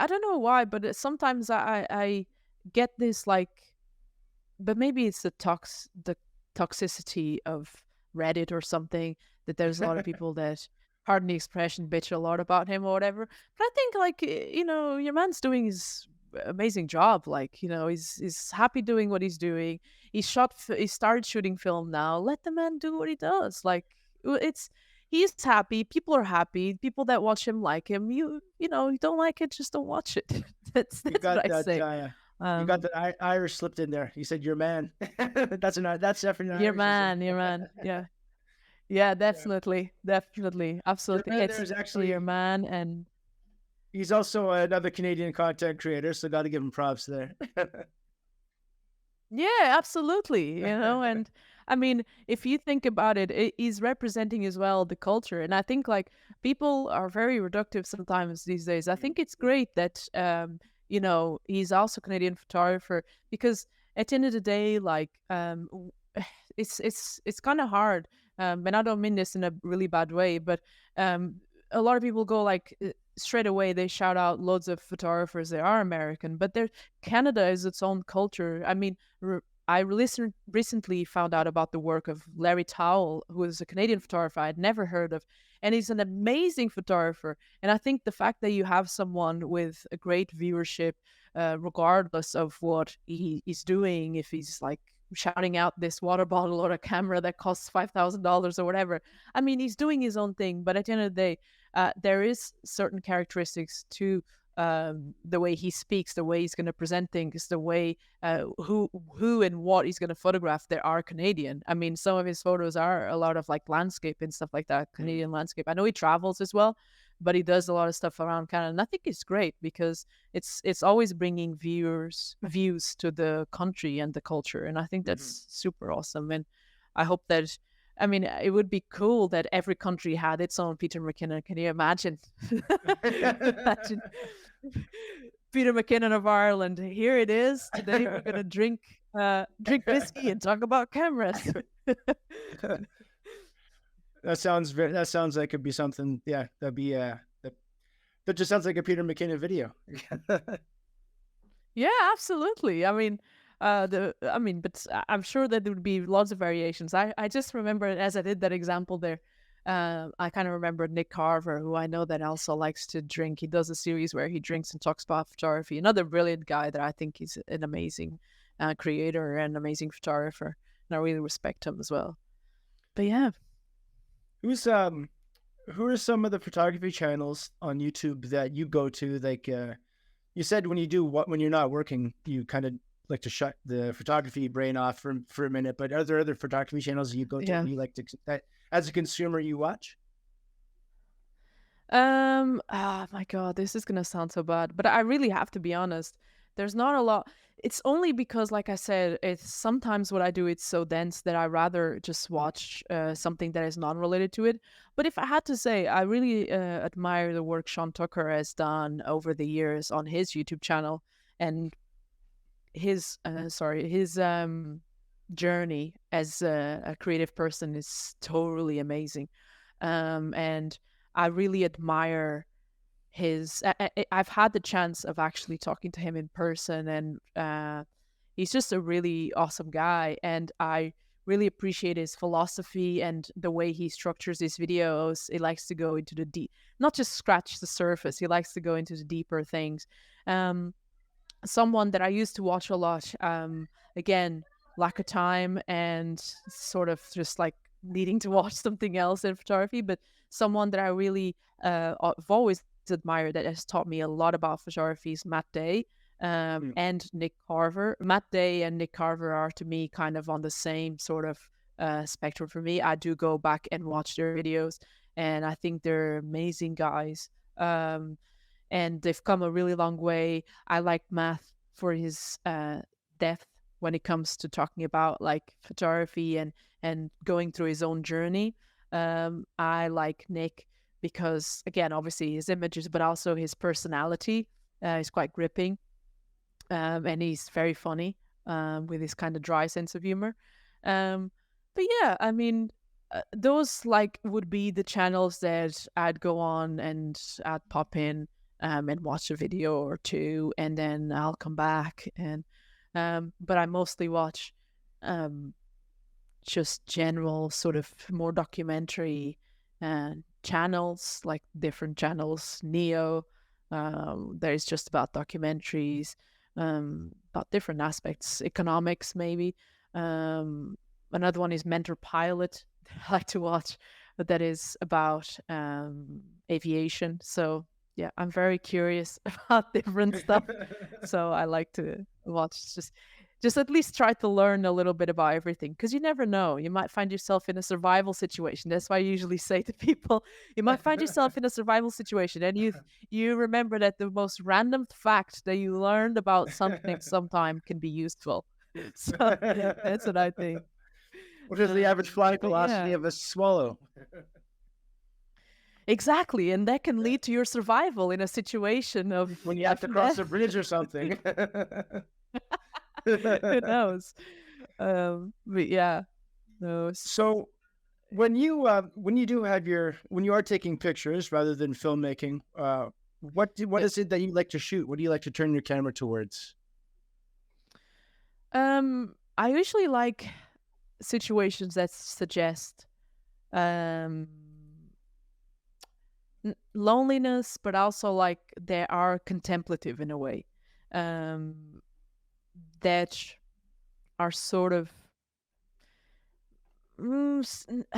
don't know why, but sometimes I get this like, but maybe it's the toxicity of Reddit or something, that there's a lot of people that, pardon the expression, bitch a lot about him or whatever. But I think like your man's doing his amazing job. Like he's happy doing what he's doing. He started shooting film now. Let the man do what he does. Like it's he's happy. People are happy. People that watch him like him. You don't like it, just don't watch it. You That's what got I that. say. You got Um, the Irish slipped in there. You said your man. That's definitely an Your Irishism. man, your man. Yeah. Yeah, Yeah. definitely. Definitely. Your Absolutely. man there It's is definitely your actually man. And he's also another Canadian content creator, so got to give him props there. yeah, absolutely. And I mean, if you think about it, he's representing as well the culture. And I think like people are very reductive sometimes these days. I think it's great that he's also Canadian photographer, because at the end of the day, like it's kind of hard. And I don't mean this in a really bad way, but um a lot of people go like straight away they shout out loads of photographers that are American, but there Canada is its own culture. I mean, I recently found out about the work of Larry Towell, who is a Canadian photographer I'd never heard of, and he's an amazing photographer. And I think the fact that you have someone with a great viewership, regardless of what he's doing, if he's like shouting out this water bottle or a camera that costs $5,000 or whatever. I mean, he's doing his own thing, but at the end of the day, there is certain characteristics to the way he speaks, the way he's going to present things, the way who and what he's going to photograph that are Canadian. I mean, some of his photos are a lot of like landscape and stuff like that, Mm. Canadian landscape. I know he travels as well, but he does a lot of stuff around Canada, and I think it's great because it's always bringing views to the country and the culture, and I think Mhm. that's super awesome. And I hope that. I mean, it would be cool that every country had its own Peter McKinnon. Can you imagine? Imagine Peter McKinnon of Ireland. Here it is. Today we're gonna drink whiskey and talk about cameras. That sounds like it'd be something. Yeah, that just sounds like a Peter McKinnon video. Yeah, absolutely. But I'm sure that there would be lots of variations. I just remember as I did that example there. I kind of remember Nick Carver, who I know that also likes to drink. He does a series where he drinks and talks about photography. Another brilliant guy that I think is an amazing creator and amazing photographer, and I really respect him as well. But yeah, Who's who are some of the photography channels on YouTube that you go to? Like you said, when you're not working, you kind of like to shut the photography brain off for a minute. But are there other photography channels that you go to yeah. you like to that as a consumer you watch? My God, this is gonna sound so bad, but I really have to be honest. There's not a lot. It's only because, like I said, it's sometimes what I do, it's so dense that I rather just watch something that is non-related to it. But if I had to say, I really admire the work Sean Tucker has done over the years on his YouTube channel, and his journey as a creative person is totally amazing. And I really admire I've had the chance of actually talking to him in person, and he's just a really awesome guy, and I really appreciate his philosophy and the way he structures his videos. He likes to go into the deep, not just scratch the surface. He likes to go into the deeper things. Um, Someone that I used to watch a lot. Again, lack of time and sort of just like needing to watch something else in photography, but someone that I really have always admired that has taught me a lot about photography is Matt Day. Mm. and Nick Carver. Matt Day and Nick Carver are to me kind of on the same sort of spectrum for me. I do go back and watch their videos, and I think they're amazing guys. And they've come a really long way. I like Matt for his depth when it comes to talking about like photography and going through his own journey. I like Nick because, again, obviously his images, but also his personality is quite gripping, and he's very funny with his kind of dry sense of humor. Um, but yeah, I mean, those like would be the channels that I'd go on and I'd pop in and watch a video or two, and then I'll come back. And but I mostly watch um, just general sort of more documentary channels, like different channels. Neo, there's just about documentaries, about different aspects, economics maybe. Another one is Mentor Pilot, I like to watch, but that is about aviation. So yeah, I'm very curious about different stuff. So I like to watch, just at least try to learn a little bit about everything, because you never know, you might find yourself in a survival situation. That's why I usually say to people, you might find yourself in a survival situation, and you remember that the most random fact that you learned about something sometime can be useful. So that's what I think. What is the average flight But velocity yeah, of a swallow? exactly, and that can lead to your survival in a situation of When you have life to and cross death. a bridge or something. Who knows? But yeah, no. So when you do have when you are taking pictures rather than filmmaking, what Yeah. is it that you like to shoot? What do you like to turn your camera towards? I usually like situations that suggest um loneliness, but also like they are contemplative in a way. Um, that are sort of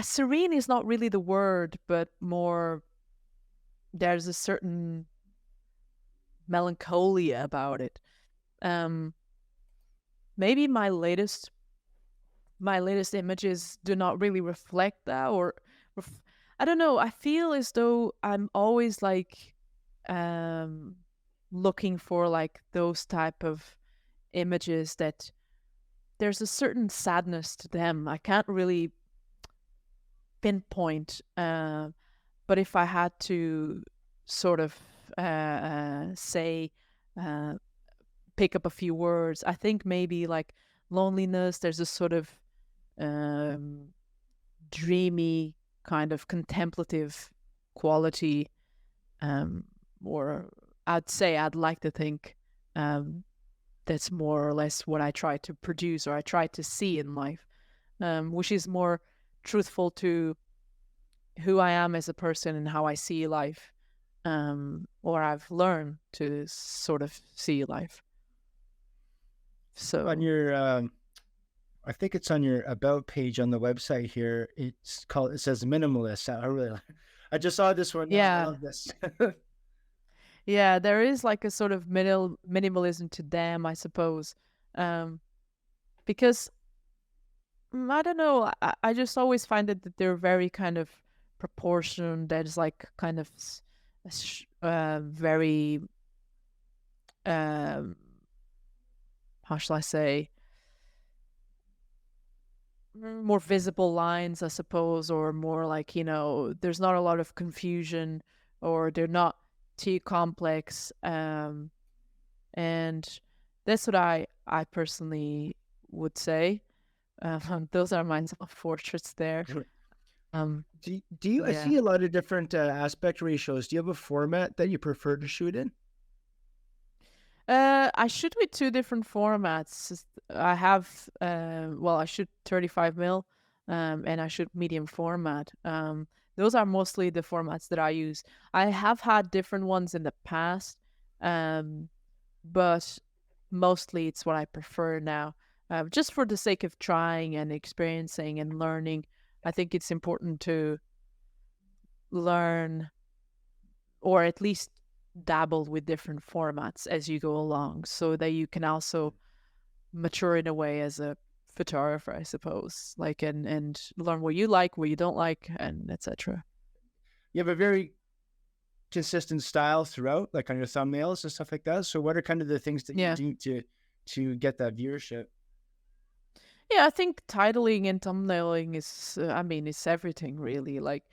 serene is not really the word, but more there's a certain melancholia about it. Um, maybe my latest images do not really reflect that, or ref- I don't know. I feel as though I'm always like um looking for like those type of images that there's a certain sadness to them. I can't really pinpoint, but if I had to sort of say, uh, pick up a few words, I think maybe like loneliness. There's a sort of um, dreamy kind of contemplative quality, um, or I'd say I'd like to think um, that's more or less what I try to produce or I try to see in life, which is more truthful to who I am as a person and how I see life, or I've learned to sort of see life. On So your I think it's on your about page on the website here. It says minimalist. I really I just saw this one. I yeah, love this. yeah, there is like a sort of minimalism to them, I suppose, um, because I don't know. I just always find that they're very kind of proportioned. That is like kind of very um, how shall I say, more visible lines, I suppose, or more like, there's not a lot of confusion, or they're not too complex. And that's what I personally would say. Those are my portraits there. Um, Do you? I yeah. see a lot of different aspect ratios. Do you have a format that you prefer to shoot in? I shoot with two different formats. I have, well, I shoot 35 mil, and I shoot medium format. Those are mostly the formats that I use. I have had different ones in the past, um, but mostly it's what I prefer now. Just for the sake of trying and experiencing and learning, I think it's important to learn, or at least dabble with different formats as you go along, so that you can also mature in a way as a photographer, I suppose, like, and learn what you like, what you don't like, and etc. You have a very consistent style throughout, like on your thumbnails and stuff like that. So what are kind of the things that you Yeah. do to get that viewership? Yeah, I think titling and thumbnailing is, I mean, it's everything really. Like,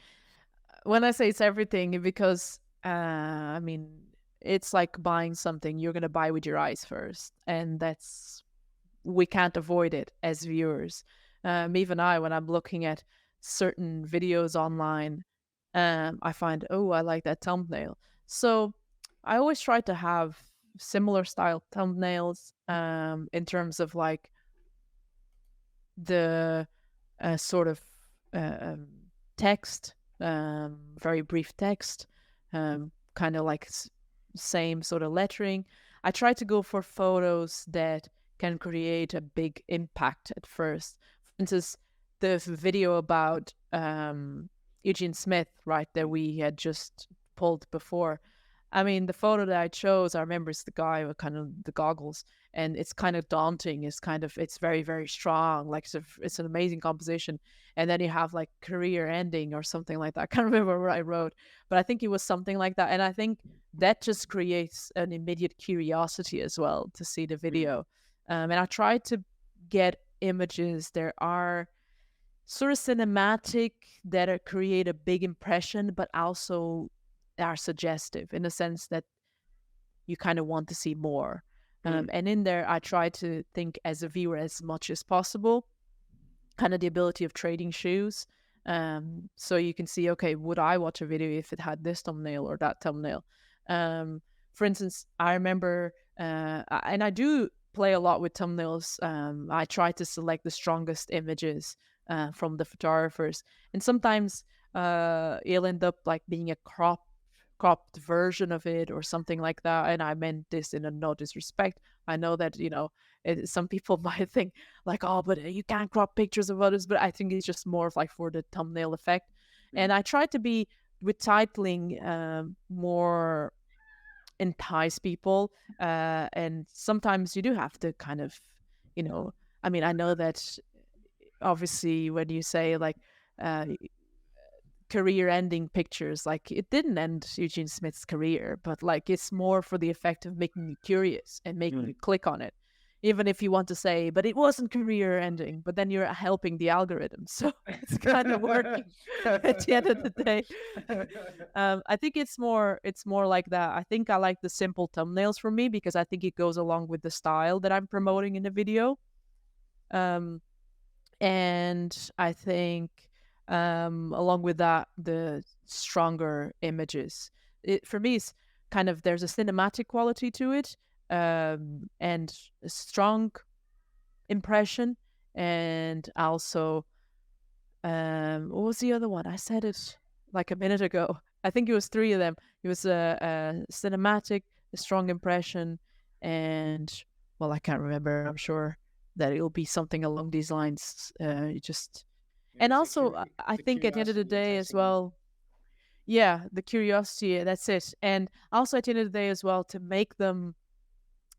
when I say it's everything, because, I mean, it's like buying something you're gonna buy with your eyes first, and we can't avoid it as viewers. Even I, when I'm looking at certain videos online, I find, oh, I like that thumbnail. So I always try to have similar style thumbnails, in terms of like the sort of uh, um, text, very brief text, kind of like same sort of lettering. I try to go for photos that can create a big impact at first. For instance, the video about Eugene Smith, right, that we had just pulled before. I mean, the photo that I chose, I remember it's the guy with kind of the goggles, and it's kind of daunting. It's very, very strong. Like, it's an amazing composition. And then you have like career ending or something like that. I can't remember what I wrote, but I think it was something like that. And I think that just creates an immediate curiosity as well to see the video. And I try to get images that are sort of cinematic, that create a big impression, but also are suggestive in the sense that you kind of want to see more. And in there, I try to think as a viewer as much as possible, kind of the ability of trading shoes. So you can see, okay, would I watch a video if it had this thumbnail or that thumbnail? For instance, I remember, and I do play a lot with thumbnails. I try to select the strongest images from the photographers, and sometimes it'll end up like being a cropped version of it or something like that. And I meant this in a no disrespect. I know that, some people might think like, oh, but you can't crop pictures of others, but I think it's just more of like for the thumbnail effect. And I try to be with titling, more entice people, and sometimes you do have to kind of, I mean, I know that obviously when you say like, uh, career ending pictures, like, it didn't end Eugene Smith's career, but like it's more for the effect of making you curious and making you click on it, even if you want to say but it wasn't career ending, but then you're helping the algorithm, so it's kind of working at the end of the day. I think it's more like that. I think I like the simple thumbnails for me because I think it goes along with the style that I'm promoting in the video. um and I think, along with that, the stronger images. It for me is kind of, there's a cinematic quality to it, and a strong impression, and also, what was the other one? I said it like a minute ago. I think it was three of them. It was a cinematic, a strong impression, and, well, I can't remember. I'm sure that it'll be something along these lines. Just Yeah, and just also, I the think at the end of the curiosity, day as enticing them. well, yeah, the curiosity. That's it. And also at the end of the day as well, to make them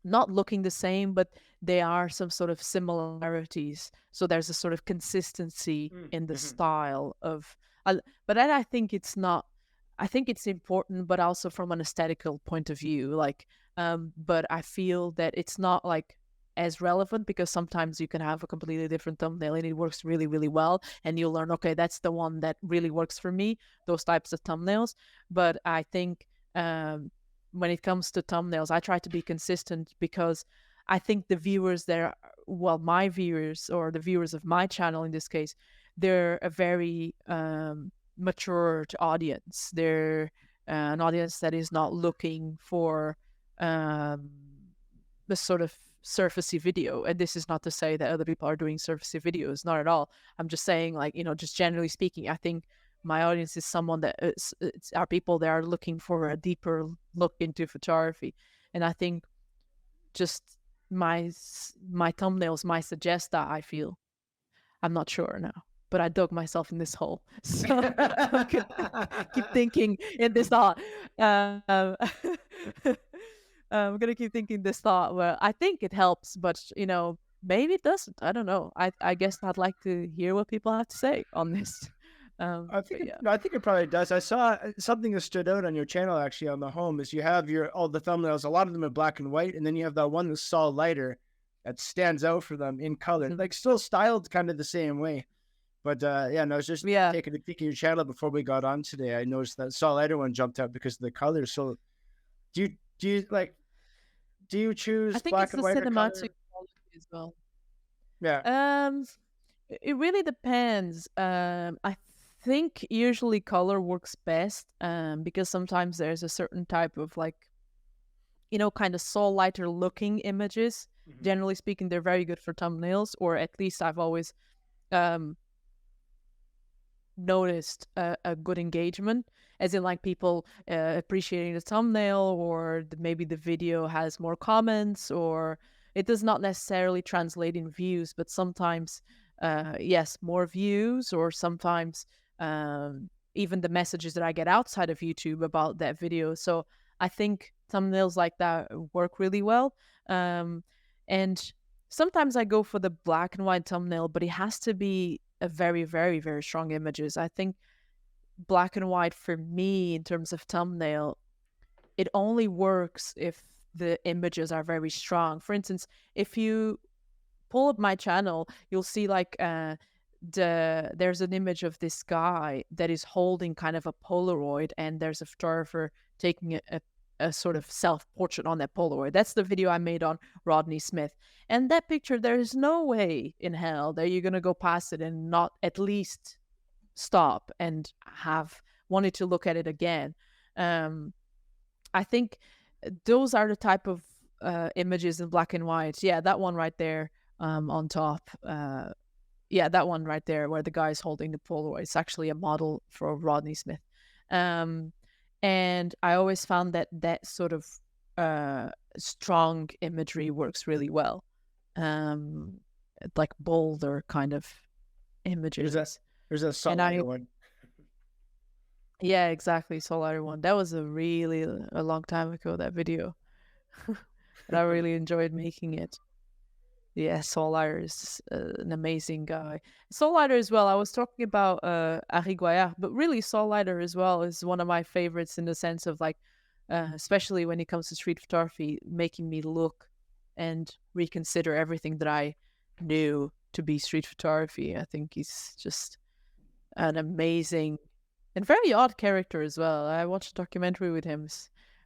not looking the same, but they are some sort of similarities. So there's a sort of consistency in the Mhm. style of. But then I think it's not. I think it's important, but also from an aesthetical point of view. Like, but I feel that it's not like as relevant because sometimes you can have a completely different thumbnail and it works really, really well, and you'll learn, okay, that's the one that really works for me. Those types of thumbnails. But I think, when it comes to thumbnails, I try to be consistent because I think the viewers there, well, my viewers or the viewers of my channel in this case, they're a very, matured audience. They're, an audience that is not looking for, um, the sort of surfacey video. And this is not to say that other people are doing surfacey videos, not at all. I'm just saying, like, just generally speaking, I think my audience is someone that are people that are looking for a deeper look into photography. And I think just my thumbnails might suggest that. I feel, I'm not sure now, but I dug myself in this hole, so I'm gonna keep thinking in this thought. Um, I'm gonna keep thinking this thought. Well, I think it helps, but maybe it doesn't. I don't know. I guess I'd like to hear what people have to say on this. I think But it, yeah. no, I think it probably does. I saw something that stood out on your channel actually on the home is you have your all the thumbnails, a lot of them are black and white, and then you have that one that's solid lighter that stands out for them in color, Mhm. like still styled kind of the same way. But yeah, no, I was just Yeah. taking a peek at your channel before we got on today. I noticed that solid lighter one jumped out because of the color. So do you do you like do you I choose think black it's and the white or cinematic color? quality as well. Yeah. Um, it really depends. I think usually color works best, because sometimes there's a certain type of like, kind of soul lighter looking images. Mhm. Generally speaking, they're very good for thumbnails, or at least I've always um noticed a good engagement, as in like people appreciating the thumbnail, or maybe the video has more comments, or it does not necessarily translate in views, but sometimes yes, more views, or sometimes even the messages that I get outside of YouTube about that video. So I think thumbnails like that work really well. And sometimes I go for the black and white thumbnail, but it has to be a very, very, very strong images. I think black and white for me in terms of thumbnail, it only works if the images are very strong. For instance, if you pull up my channel, you'll see like there's an image of this guy that is holding kind of a Polaroid, and there's a photographer taking a sort of self portrait on that Polaroid. That's the video I made on Rodney Smith. And that picture, there is no way in hell that you're gonna go past it and not at least stop and have wanted to look at it again. Um, I think those are the type of images in black and white. Yeah, that one right there on top. Yeah, that one right there where the guy's holding the Polaroid. It's actually a model for Rodney Smith. Um, and I always found that that sort of strong imagery works really well. Um, like bolder kind of There's that images. there's that And solid I, lighter one. yeah, exactly. Solar one. That was a long time ago, that video. And I really enjoyed making it. Yeah, Solar is an amazing guy. Solar as well. I was talking about Ariguaya, but really Solar as well is one of my favorites in the sense of like, especially when it comes to street photography, making me look and reconsider everything that I knew to be street photography. I think he's just an amazing and very odd character as well. I watched a documentary with him.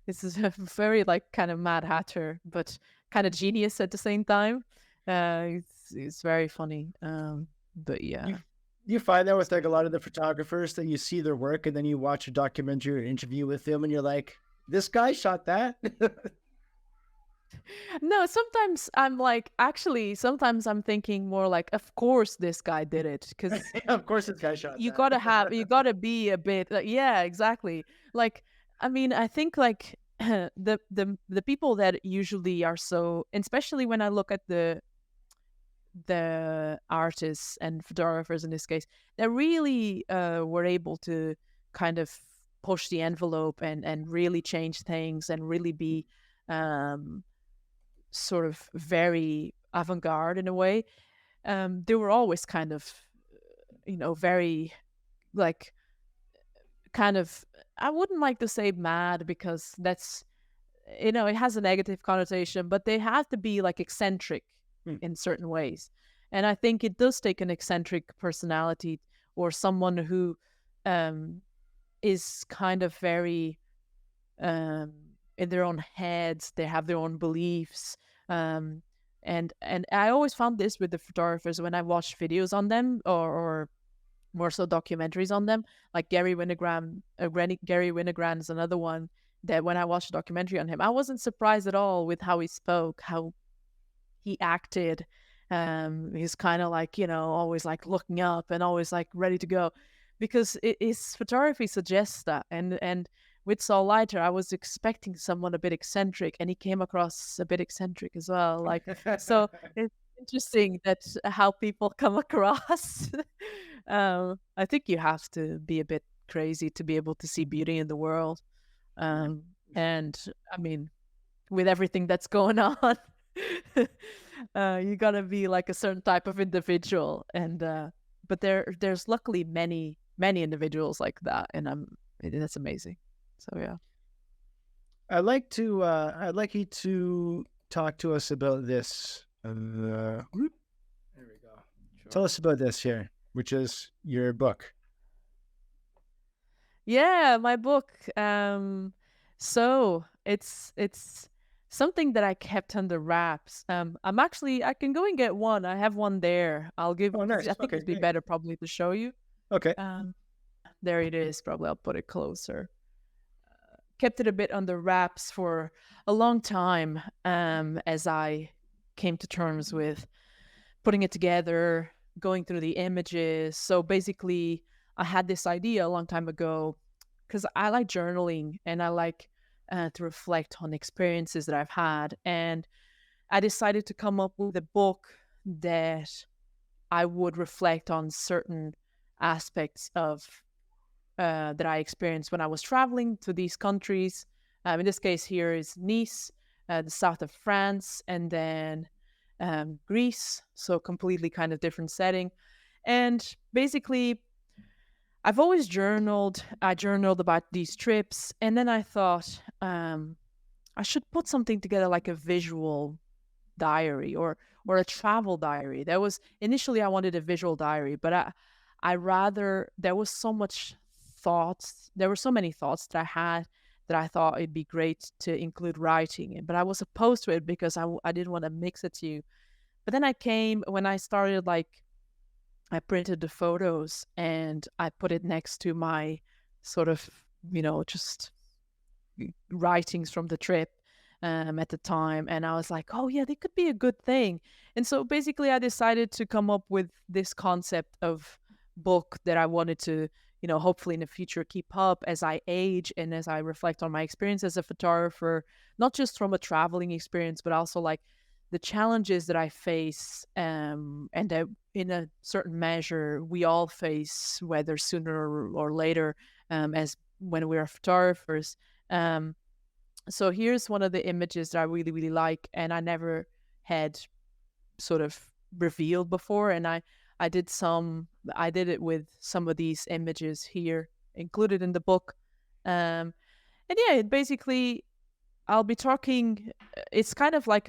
This is a very like kind of mad hatter, but kind of genius at the same time. It's very funny. But You yeah. you find that with like a lot of the photographers that you see their work and then you watch a documentary or interview with them and you're like, this guy shot that. No, sometimes I'm like, actually, sometimes I'm thinking more like, of course this guy did it, because Of course, this guy shot you that. gotta be a bit like, yeah, exactly. Like, I mean, I think like the people that usually are so, especially when I look at the artists and photographers in this case, that really were able to kind of push the envelope and really change things and really be um sort of very avant-garde in a way. They were always kind of, very like kind of, I wouldn't like to say mad, because that's, it has a negative connotation, but they have to be like eccentric Hmm. in certain ways. And I think it does take an eccentric personality, or someone who um is kind of very um in their own heads, they have their own beliefs. Um and and I always found this with the photographers when I watched videos on them, or more so documentaries on them, like Gary Winogrand is another one that when I watched a documentary on him, I wasn't surprised at all with how he spoke, how he acted. He's kind of like, always like looking up and always like ready to go, because his photography suggests that. And with Saul Leiter, I was expecting someone a bit eccentric, and he came across a bit eccentric as well. Like, so it's interesting that how people come across. I think you have to be a bit crazy to be able to see beauty in the world. Um, And I mean, with everything that's going on, you gotta be like a certain type of individual. And but there's luckily many individuals like that, and that's amazing. So yeah. I'd like you to talk to us about this. There we go. Sure. Tell us about this here, which is your book. Yeah, my book. So it's something that I kept under wraps. I can go and get one. I have one there. I'll give. Oh, nice. I think Okay, it'd be great. better probably to show you. Okay. Um, there it is. Probably I'll put it closer. Kept it a bit under wraps for a long time. As I came to terms with putting it together, going through the images. So basically, I had this idea a long time ago because I like journaling and I like to reflect on experiences that I've had. And I decided to come up with a book that I would reflect on certain aspects of that I experienced when I was traveling to these countries. In this case, here is Nice, the south of France, and then Greece. So completely kind of different setting. And basically, I've always journaled. I journaled about these trips, and then I thought I should put something together like a visual diary or a travel diary. That was initially I wanted a visual diary, but I rather there was so much thoughts. There were so many thoughts that I had that I thought it'd be great to include writing in. But I was opposed to it because I didn't want to mix it to you. But then I came when I started like I printed the photos and I put it next to my sort of, just writings from the trip at the time. And I was like, oh, yeah, they could be a good thing. And so basically, I decided to come up with this concept of book that I wanted to, hopefully in the future keep up as I age and as I reflect on my experience as a photographer, not just from a traveling experience, but also like the challenges that I face, and that in a certain measure we all face, whether sooner or later, as when we are photographers. Um, so here's one of the images that I really, really like, and I never had sort of revealed before. And I did it with some of these images here included in the book. And yeah, it basically, I'll be talking, it's kind of like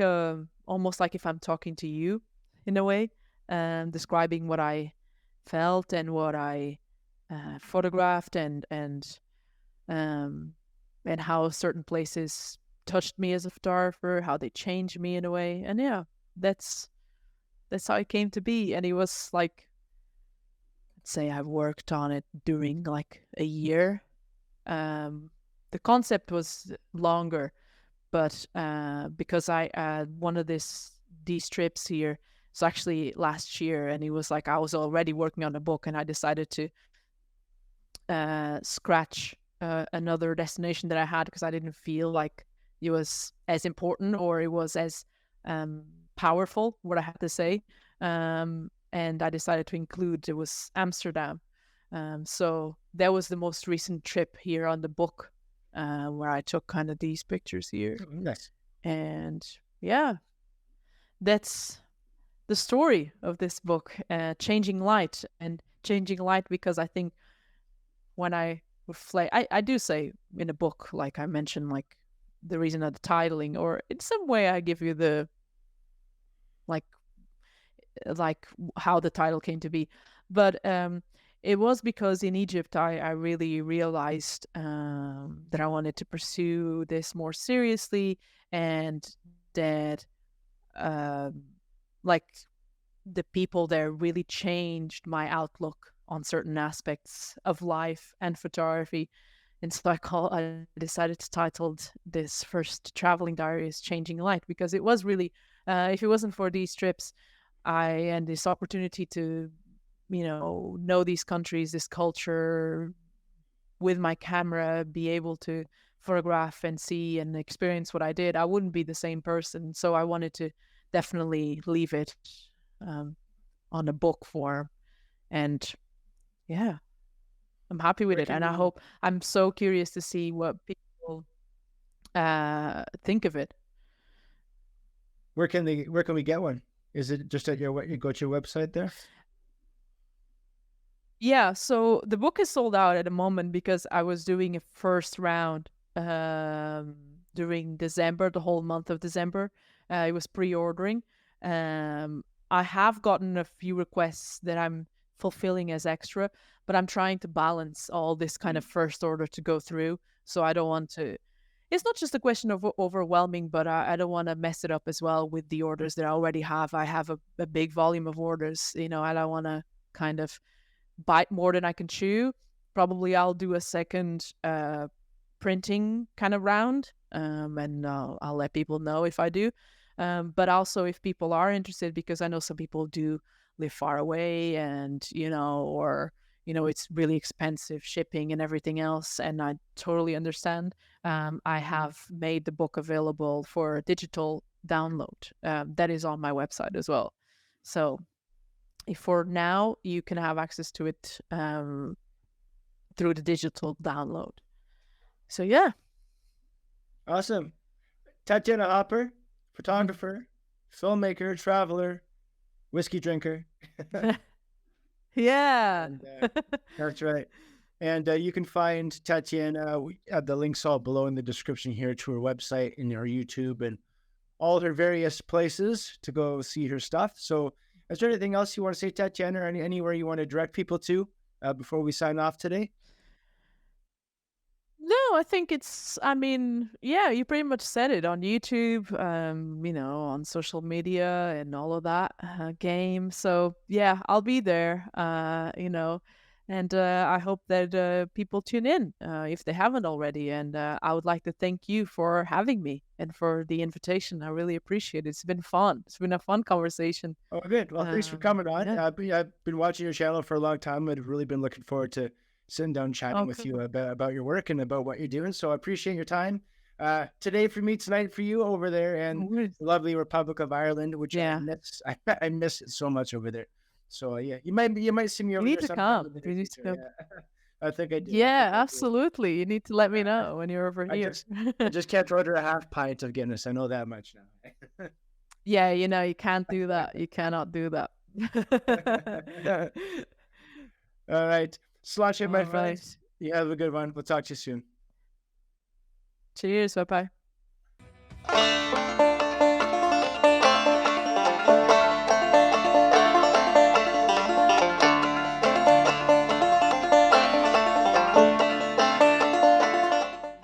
almost like if I'm talking to you in a way, describing what I felt and what I photographed um, and how certain places touched me as a photographer, how they changed me in a way. And yeah, that's how it came to be. And it was like, let's say I worked on it during like a year. The concept was longer, but because I one of these trips here, it's actually last year, and it was like I was already working on a book, and I decided to scratch another destination that I had because I didn't feel like it was as important or it was as powerful, what I had to say. And I decided to include, it was Amsterdam. So that was the most recent trip here on the book, where I took kind of these pictures here. Nice. And yeah, that's the story of this book, Changing Light. And changing light because I think when I reflect, I do say in a book, like I mentioned, like the reason of the titling, or in some way I give you the like how the title came to be. But it was because in Egypt I really realized that I wanted to pursue this more seriously, and that like the people there really changed my outlook on certain aspects of life and photography. And so I decided to title this first traveling diary as Changing Light, because it was really, if it wasn't for these trips, and this opportunity to, know these countries, this culture with my camera, be able to photograph and see and experience what I did, I wouldn't be the same person. So I wanted to definitely leave it um, on a book form. And yeah, I'm happy with Where it. And can I we? hope, I'm so curious to see what people think of it. Where can we get one? Is it just at you go to your website there? Yeah, so the book is sold out at the moment because I was doing a first round during December, the whole month of December. It was pre-ordering. I have gotten a few requests that I'm fulfilling as extra, but I'm trying to balance all this kind of first order to go through. So I don't want to. It's not just a question of overwhelming, but I don't want to mess it up as well with the orders that I already have. I have a big volume of orders. I don't want to kind of bite more than I can chew. Probably I'll do a second printing kind of round, and I'll let people know if I do. But also, if people are interested, because I know some people do live far away, and or it's really expensive shipping and everything else, and I totally understand. I have made the book available for digital download. That is on my website as well. So if for now you can have access to it through the digital download. So yeah. Awesome. Tatiana Hopper, photographer, filmmaker, traveler, whiskey drinker. Yeah. And, that's right. And you can find Tatiana. We have the links all below in the description here to her website and her YouTube and all her various places to go see her stuff. So is there anything else you want to say, Tatiana, or anywhere you want to direct people to before we sign off today? No, I think yeah, you pretty much said it on YouTube, on social media and all of that game. So yeah, I'll be there, and I hope that people tune in if they haven't already. And I would like to thank you for having me and for the invitation. I really appreciate it. It's been fun. It's been a fun conversation. Oh, good. Well, thanks for coming on. Yeah. I've been watching your channel for a long time. I've really been looking forward to sitting down chatting Oh, with you cool. about your work and about what you're doing. So I appreciate your time. Today for me, tonight for you over there No in worries. the lovely Republic of Ireland, which I Yeah, miss. I miss it so much over there. So yeah, you might see me you over need there to sometime come. in the near You need to future. come. Yeah, I think I do. I Yeah, think I do. absolutely. You need to let me know when you're over I here. just I just can't order a half pint of Guinness. I know that much now. Yeah, you can't do that. You cannot do that. All right. Slash it, my All friends. right. You have a good one. We'll talk to you soon. Cheers. Bye bye.